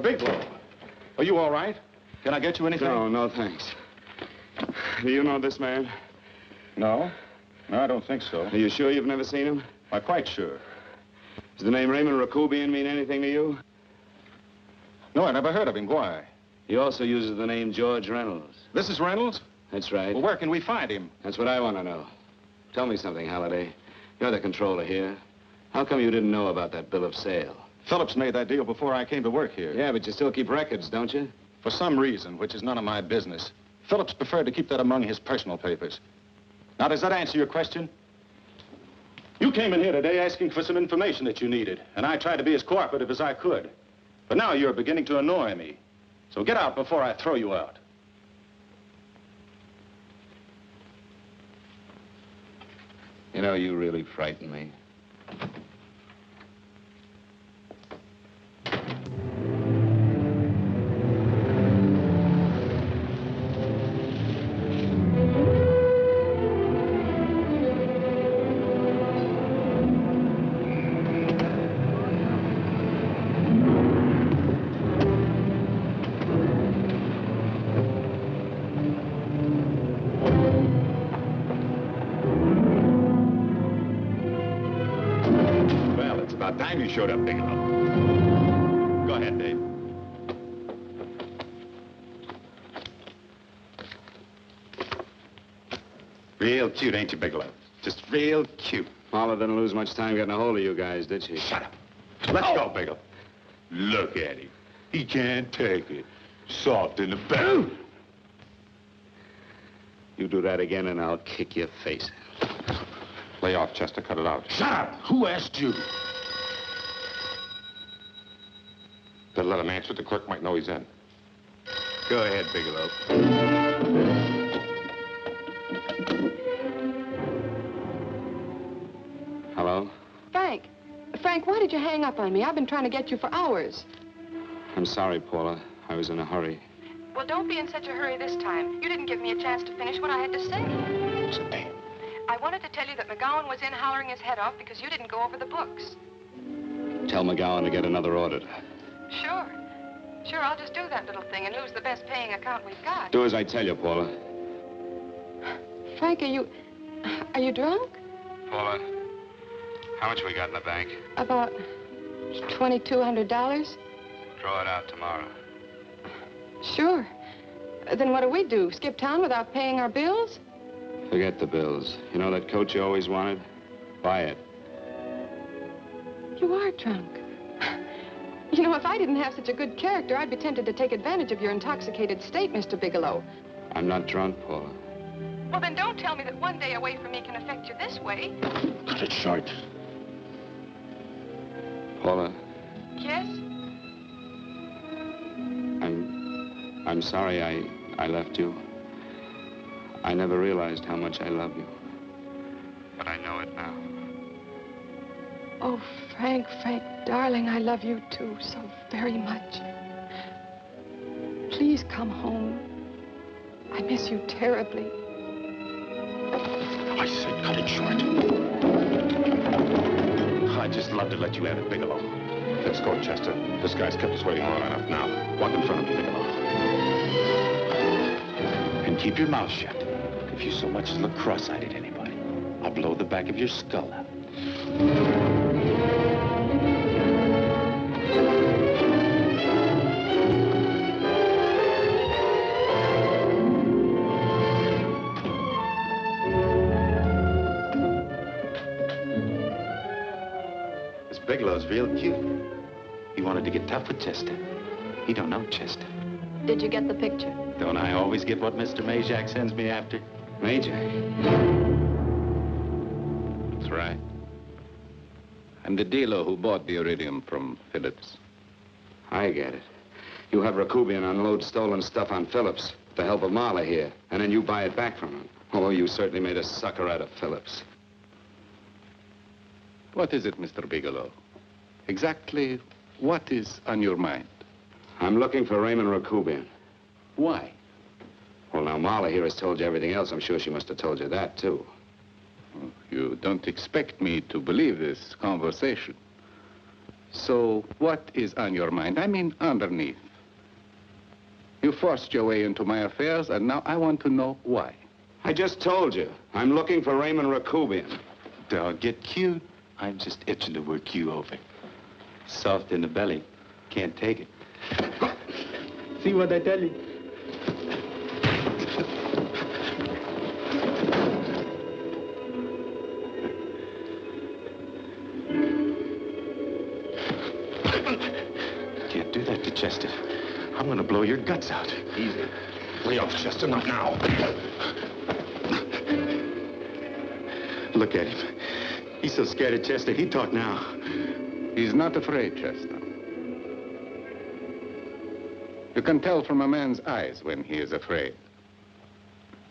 Bigelow, are you all right? Can I get you anything?
No, thanks. Do you know this man?
No. No, I don't think so.
Are you sure you've never seen him?
I'm quite sure.
Does the name Raymond Rakubian mean anything to you?
No, I never heard of him. Why?
He also uses the name George Reynolds.
This is Reynolds?
That's right.
Well, where can we find him?
That's what I want to know. Tell me something, Halliday. You're the controller here. How come you didn't know about that bill of sale?
Phillips made that deal before I came to work here.
Yeah, but you still keep records, don't you?
For some reason, which is none of my business, Phillips preferred to keep that among his personal papers. Now, does that answer your question? You came in here today asking for some information that you needed, and I tried to be as cooperative as I could. But now you're beginning to annoy me. So get out before I throw you out.
You know, you really frighten me.
about time you showed up, Bigelow. Go ahead, Dave. Real cute, ain't you, Bigelow? Just real cute.
Paula didn't lose much time getting a hold of you guys, did she?
Shut up. Let's go, Bigelow. Look at him. He can't take it. Soft in the belly.
You do that again and I'll kick your face.
Lay off, Chester. Cut it out.
Shut up! Who asked you?
Better let him answer. The clerk might know he's in.
Go ahead, Bigelow.
Hello?
Frank, why did you hang up on me? I've been trying to get you for hours.
I'm sorry, Paula. I was in a hurry.
Well, don't be in such a hurry this time. You didn't give me a chance to finish what I had to say.
What's the name?
I wanted to tell you that McGowan was in hollering his head off because you didn't go over the books.
Tell McGowan to get another auditor.
Sure, I'll just do that little thing and use the best paying account we've got.
Do as I tell you, Paula.
Frank, are you drunk?
Paula, how much we got in the bank?
About $2,200.
Draw it out tomorrow.
Sure. Then what do? Skip town without paying our bills?
Forget the bills. You know that coat you always wanted? Buy it.
You are drunk. You know, if I didn't have such a good character, I'd be tempted to take advantage of your intoxicated state, Mr. Bigelow.
I'm not drunk, Paula.
Well, then don't tell me that one day away from me can affect you this way.
Cut it short.
Paula,
Yes?
I'm sorry I left you. I never realized how much I love you. But I know it now.
Oh, Frank, darling, I love you too so very much. Please come home. I miss you terribly.
I said cut it short. I'd just love to let you have it, Bigelow.
Let's go, Chester. This guy's kept us waiting long enough now. Walk in front of me, Bigelow.
And keep your mouth shut. If you so much as look cross-eyed at anybody, I'll blow the back of your skull out. This Bigelow's real cute. He wanted to get tough with Chester. He don't know Chester.
Did you get the picture?
Don't I always get what Mr. Majak sends me after?
Majak?
That's right. I'm the dealer who bought the iridium from Phillips.
I get it. You have Rakubian unload stolen stuff on Phillips with the help of Marla here, and then you buy it back from him. Oh, you certainly made a sucker out of Phillips.
What is it, Mr. Bigelow? Exactly what is on your mind?
I'm looking for Raymond Rakubian.
Why?
Well, now, Marla here has told you everything else. I'm sure she must have told you that, too.
Oh, you don't expect me to believe this conversation. So what is on your mind? I mean, underneath. You forced your way into my affairs, and now I want to know why.
I just told you. I'm looking for Raymond Rakubian.
Don't get cute. I'm just itching to work you over. Soft in the belly. Can't take it.
See what I tell you?
Can't do that to Chester. I'm gonna blow your guts out.
Easy. Lay off, Chester, not now.
Look at him. He's so scared of Chester, he'd talk now.
He's not afraid, Chester. You can tell from a man's eyes when he is afraid.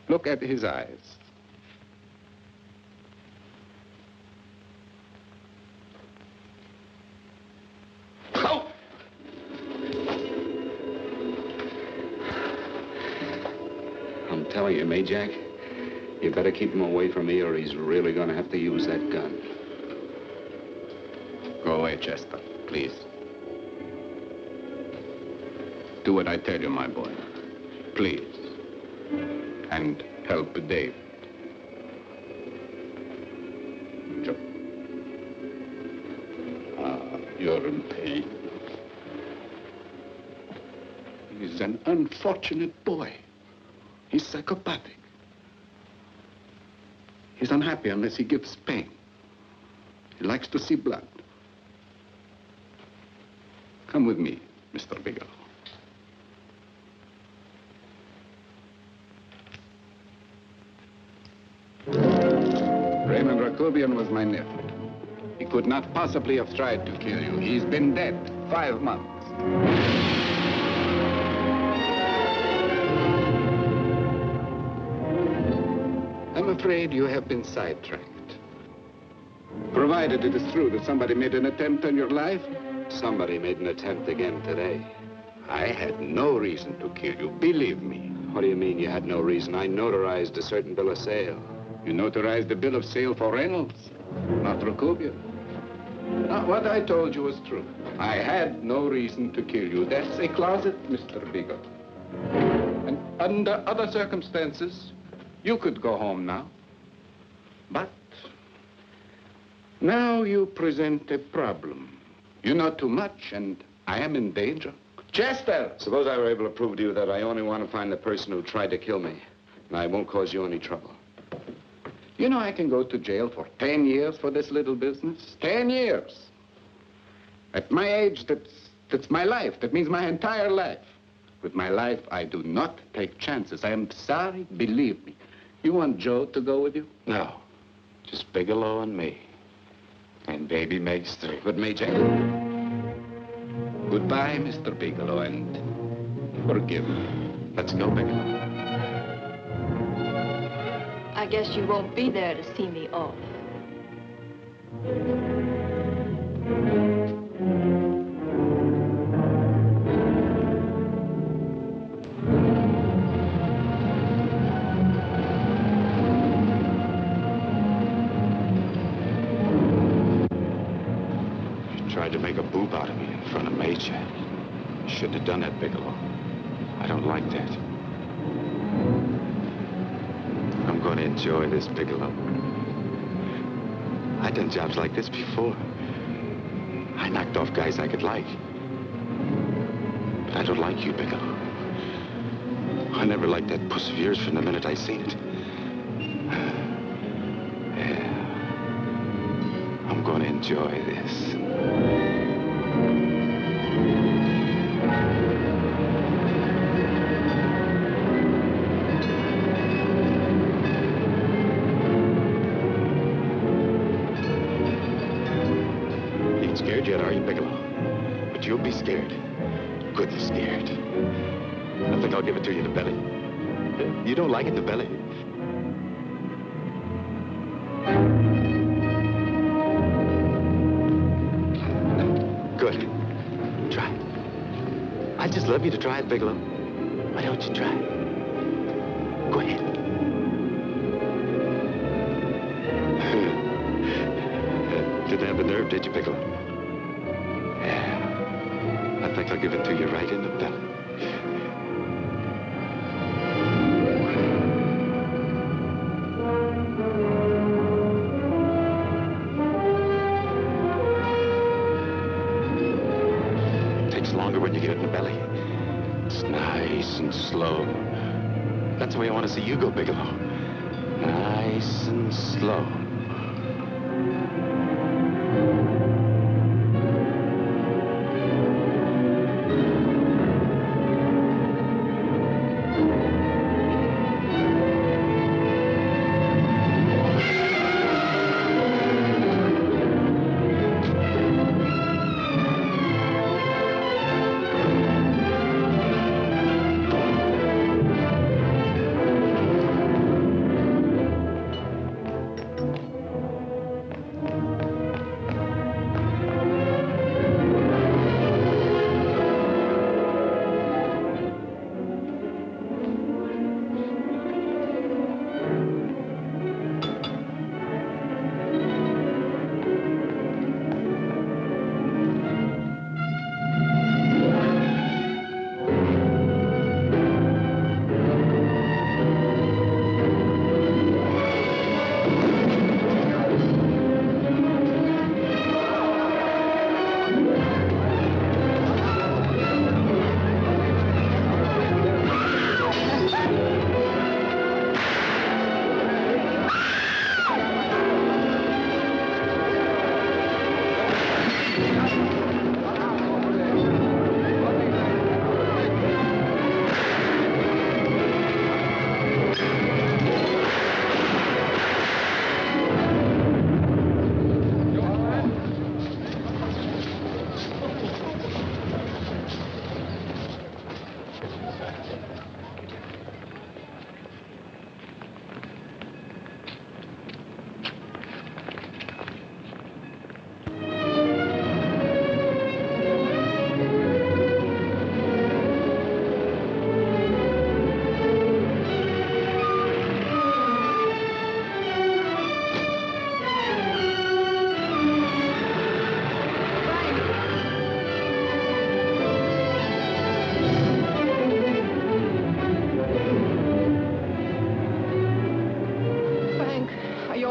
Look at his eyes.
Oh! I'm telling you, Majak, you better keep him away from me or he's really gonna have to use that gun.
Go away, Chester, please. Do what I tell you, my boy. Please. And help Dave. Joe. pain. He's an unfortunate boy. He's psychopathic. He's unhappy unless he gives pain. He likes to see blood. Come with me, Mr. Bigelow. Raymond Rakubian was my nephew. He could not possibly have tried to kill you. He's been dead 5 months. I'm afraid you have been sidetracked. Provided it is true that somebody made an attempt on your life.
Somebody made an attempt again today.
I had no reason to kill you, believe me.
What do you mean you had no reason? I notarized a certain bill of sale.
You notarized the bill of sale for Reynolds, not Rakubian. Now, what I told you was true. I had no reason to kill you. That's a closet, Mr. Bigelow. And under other circumstances, you could go home now. But now you present a problem. You know too much, and I am in danger. Chester!
Suppose I were able to prove to you that I only want to find the person who tried to kill me, and I won't cause you any trouble.
You know I can go to jail for 10 years for this little business. 10 years. At my age, that's my life. That means my entire life. With my life, I do not take chances. I am sorry, believe me. You want Joe to go with you?
No. Just Bigelow and me. And baby makes 3.
Good, Major. Goodbye, Mr. Bigelow, and forgive me.
Let's go, Bigelow.
I guess you won't be there to see me off.
You tried to make a boob out of me in front of Major. You shouldn't have done that, Bigelow. I don't like that. I'm going to enjoy this, Bigelow. I've done jobs like this before. I knocked off guys I could like. But I don't like you, Bigelow. I never liked that puss of yours from the minute I seen it. Yeah. I'm going to enjoy this. Scared yet, are you, Bigelow? But you'll be scared. Good and scared. I think I'll give it to you in the belly. You don't like it in the belly? Good. Try it. I'd just love you to try it, Bigelow. Why don't you try it? Go ahead. Didn't have the nerve, did you, Bigelow? I think I'll give it to you right in the belly. It takes longer when you get it in the belly. It's nice and slow. That's the way I want to see you go, Bigelow. Nice and slow.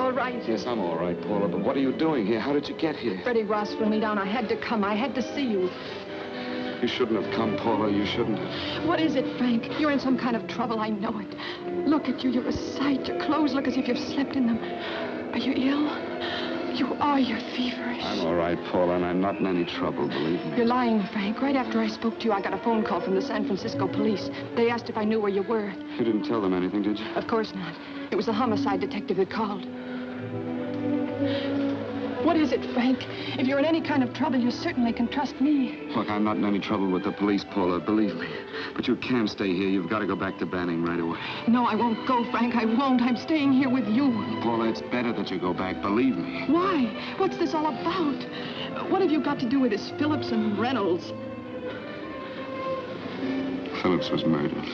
all right?
Yes, I'm all right, Paula, but what are you doing here? How did you get here?
Freddie Ross flew me down. I had to come. I had to see you.
You shouldn't have come, Paula. You shouldn't have.
What is it, Frank? You're in some kind of trouble. I know it. Look at you. You're a sight. Your clothes look as if you've slept in them. Are you ill? You are. You're feverish.
I'm all right, Paula, and I'm not in any trouble, believe me.
You're lying, Frank. Right after I spoke to you, I got a phone call from the San Francisco police. They asked if I knew where you were.
You didn't tell them anything, did you?
Of course not. It was the homicide detective that called. What is it, Frank? If you're in any kind of trouble, you certainly can trust me.
Look, I'm not in any trouble with the police, Paula, believe me. But you can't stay here. You've got to go back to Banning right away.
No, I won't go, Frank. I won't. I'm staying here with you.
Paula, it's better that you go back, believe me.
Why? What's this all about? What have you got to do with this Phillips and Reynolds?
Phillips was murdered.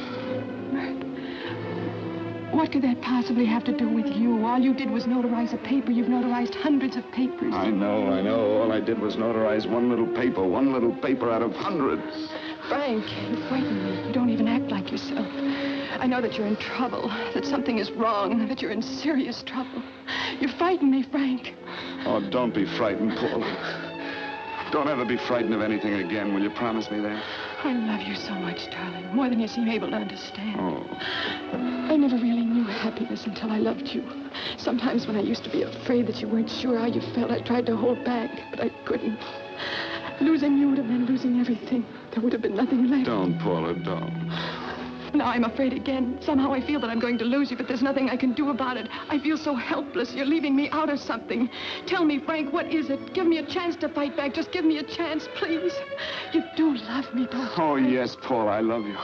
What could that possibly have to do with you? All you did was notarize a paper. You've notarized hundreds of papers.
I know. All I did was notarize one little paper out of hundreds.
Frank, you frighten me. You don't even act like yourself. I know that you're in trouble, that something is wrong, that you're in serious trouble. You frighten me, Frank.
Oh, don't be frightened, Paula. Don't ever be frightened of anything again. Will you promise me that?
I love you so much, darling, more than you seem able to understand.
Oh.
I never really knew happiness until I loved you. Sometimes when I used to be afraid that you weren't sure how you felt, I tried to hold back, but I couldn't. Losing you would have meant losing everything. There would have been nothing left.
Don't, Paula, don't.
Now I'm afraid again. Somehow I feel that I'm going to lose you, but there's nothing I can do about it. I feel so helpless. You're leaving me out of something. Tell me, Frank, what is it? Give me a chance to fight back. Just give me a chance, please. You do love me, don't you?
Oh, yes, Paula, I love you.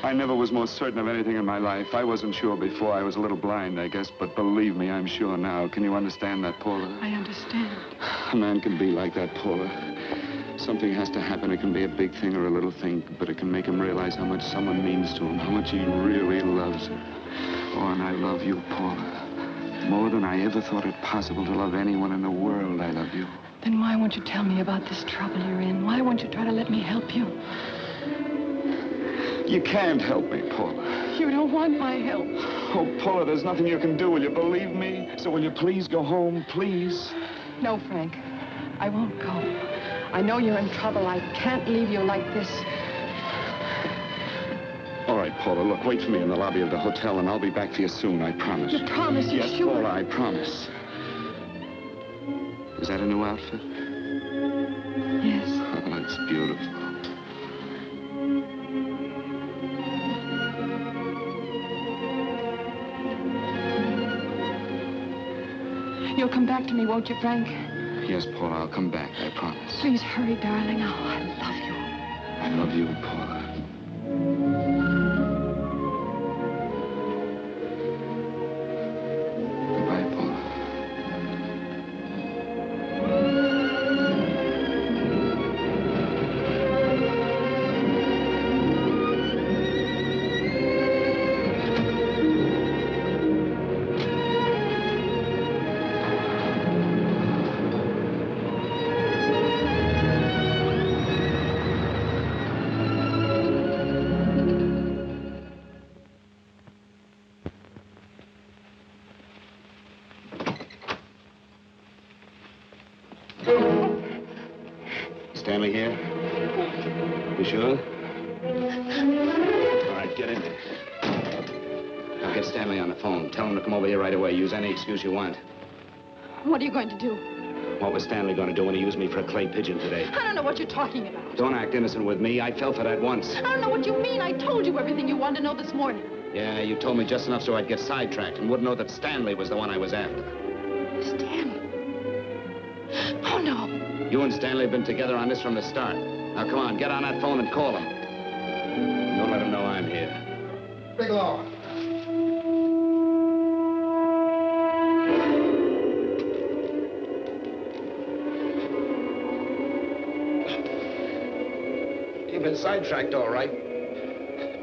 I never was more certain of anything in my life. I wasn't sure before. I was a little blind, I guess, but believe me, I'm sure now. Can you understand that, Paula?
I understand.
A man can be like that, Paula. Something has to happen. It can be a big thing or a little thing, but it can make him realize how much someone means to him, how much he really loves her. Oh, and I love you, Paula. More than I ever thought it possible to love anyone in the world, I love you.
Then why won't you tell me about this trouble you're in? Why won't you try to let me help you?
You can't help me, Paula.
You don't want my help.
Oh, Paula, there's nothing you can do. Will you believe me? So will you please go home, please?
No, Frank. I won't go. I know you're in trouble. I can't leave you like this.
All right, Paula, look, wait for me in the lobby of the hotel, and I'll be back for you soon, I promise.
You promise? You're
yes,
sure?
Paula, I promise. Is that a new outfit?
Yes.
Oh, it's beautiful.
You'll come back to me, won't you, Frank?
Yes, Paula, I'll come back, I promise.
Please hurry, darling. Oh, I love you.
I love you, Paula. Goodbye, Paula. Stanley here? You sure? All right, get in there. Now get Stanley on the phone. Tell him to come over here right away. Use any excuse you want.
What are you going to do?
What was Stanley going to do when he used me for a clay pigeon today?
I don't know what you're talking about.
Don't act innocent with me. I fell for that once.
I don't know what you mean. I told you everything you wanted to know this morning.
Yeah, you told me just enough so I'd get sidetracked and wouldn't know that Stanley was the one I was after.
Stanley? Oh, no.
You and Stanley have been together on this from the start. Now, come on, get on that phone and call him. Don't let him know I'm here.
Bigelow.
You've been sidetracked, all right.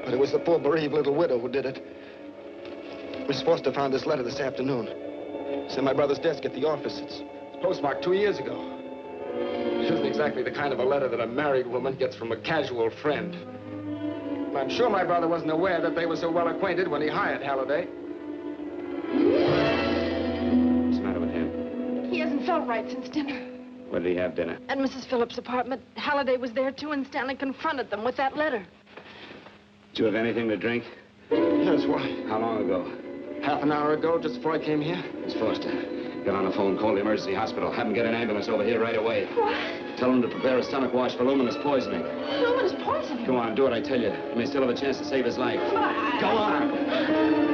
But it was the poor bereaved little widow who did it. Miss Foster found this letter this afternoon. It's in my brother's desk at the office. It's postmarked 2 years ago. It isn't exactly the kind of a letter that a married woman gets from a casual friend. I'm sure my brother wasn't aware that they were so well acquainted when he hired Halliday.
So
hadn't felt right since dinner.
Where did he have dinner?
At Mrs. Phillips' apartment. Halliday was there, too, and Stanley confronted them with that letter.
Did you have anything to drink?
Yes, why?
How long ago?
Half an hour ago, just before I came here.
Miss Foster, get on the phone, call the emergency hospital. Have them get an ambulance over here right away.
What?
Tell them to prepare a stomach wash for luminous poisoning.
Luminous poisoning?
Go on, do what I tell you. You may still have a chance to save his life. Go on.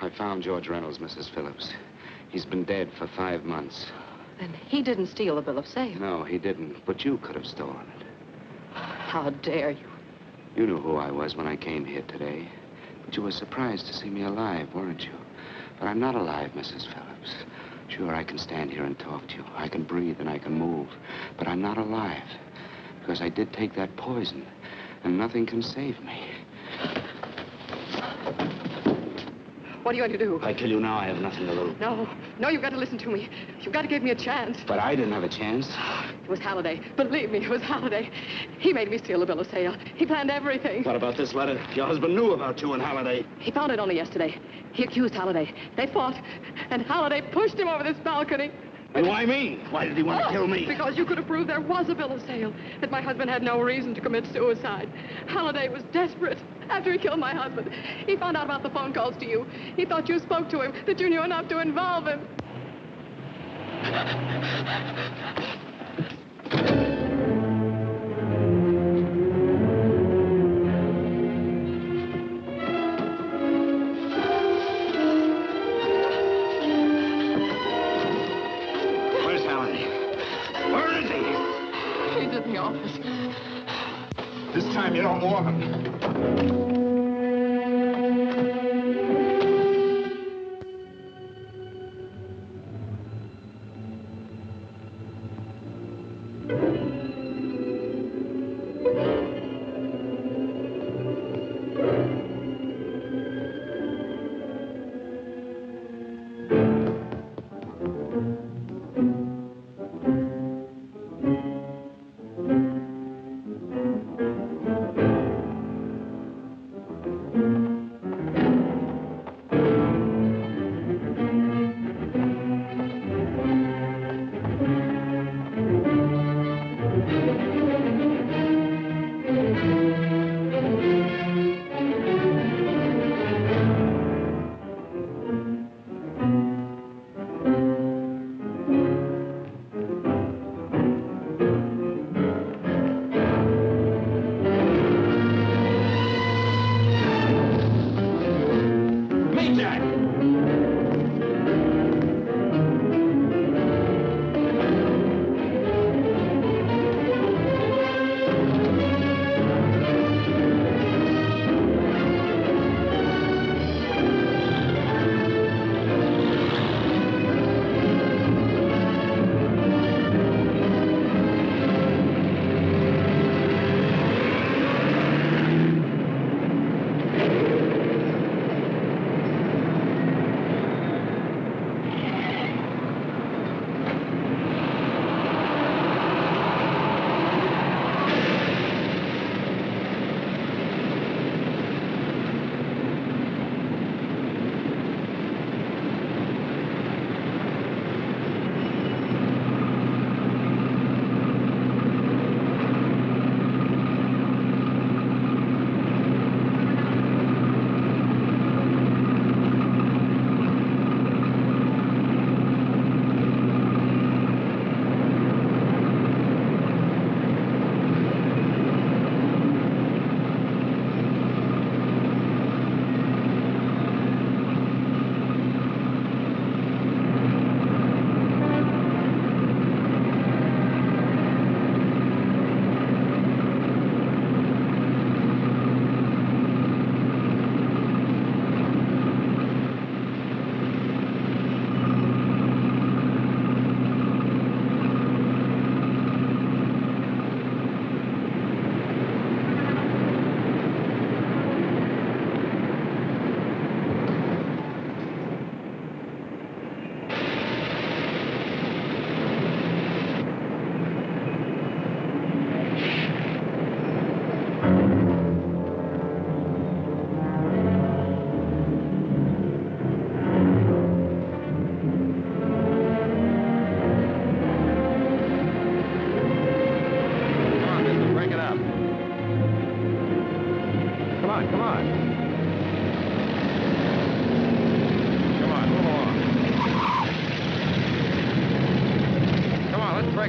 I found George Reynolds, Mrs. Phillips. He's been dead for 5 months.
Then he didn't steal the bill of sale.
No, he didn't. But you could have stolen it.
How dare you?
You knew who I was when I came here today. But you were surprised to see me alive, weren't you? But I'm not alive, Mrs. Phillips. Sure, I can stand here and talk to you. I can breathe and I can move. But I'm not alive. Because I did take that poison. And nothing can save me.
What are you going to do?
I tell you now, I have nothing to lose.
No, you've got to listen to me. You've got to give me a chance.
But I didn't have a chance.
It was Halliday. Believe me, it was Halliday. He made me steal the bill of sale. He planned everything.
What about this letter? Your husband knew about you and Halliday.
He found it only yesterday. He accused Halliday. They fought, and Halliday pushed him over this balcony.
And why me? Why did he want to kill me?
Because you could have proved there was a bill of sale, that my husband had no reason to commit suicide. Halliday was desperate. After he killed my husband, he found out about the phone calls to you. He thought you spoke to him, that you knew enough to involve him.
Where's Halliday? Where is he?
He's in the office.
This time you don't want him.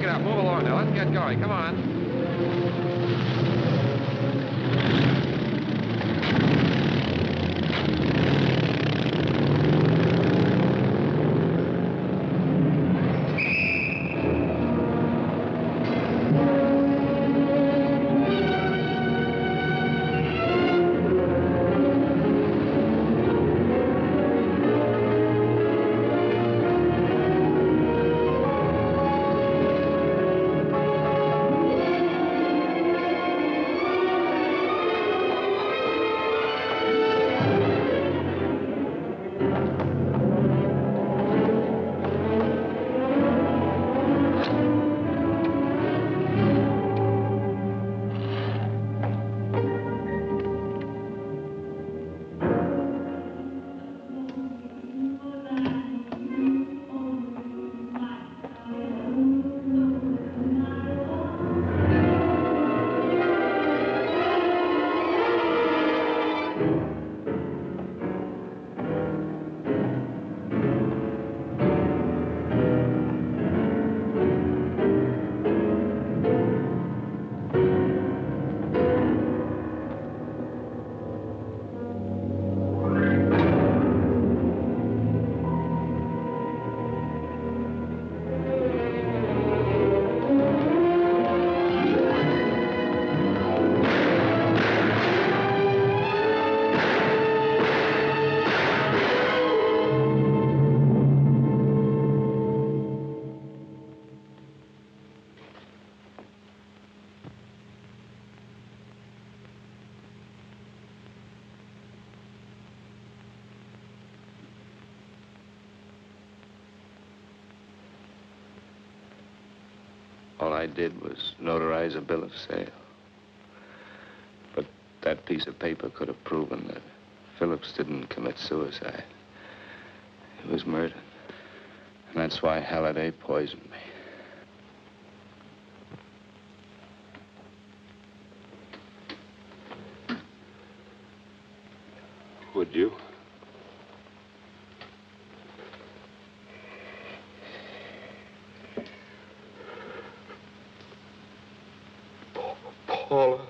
break it up. Move along now. Let's get going. Come on.
All I did was notarize a bill of sale. But that piece of paper could have proven that Phillips didn't commit suicide. He was murdered. And that's why Halliday poisoned me. Would you?
Paula.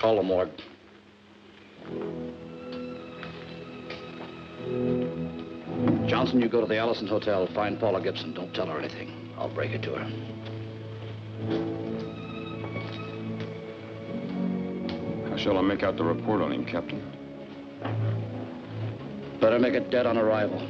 Call the morgue. Johnson, you go to the Allison Hotel. Find Paula Gibson. Don't tell her anything. I'll break it to her.
How shall I make out the report on him, Captain?
Better make it dead on arrival.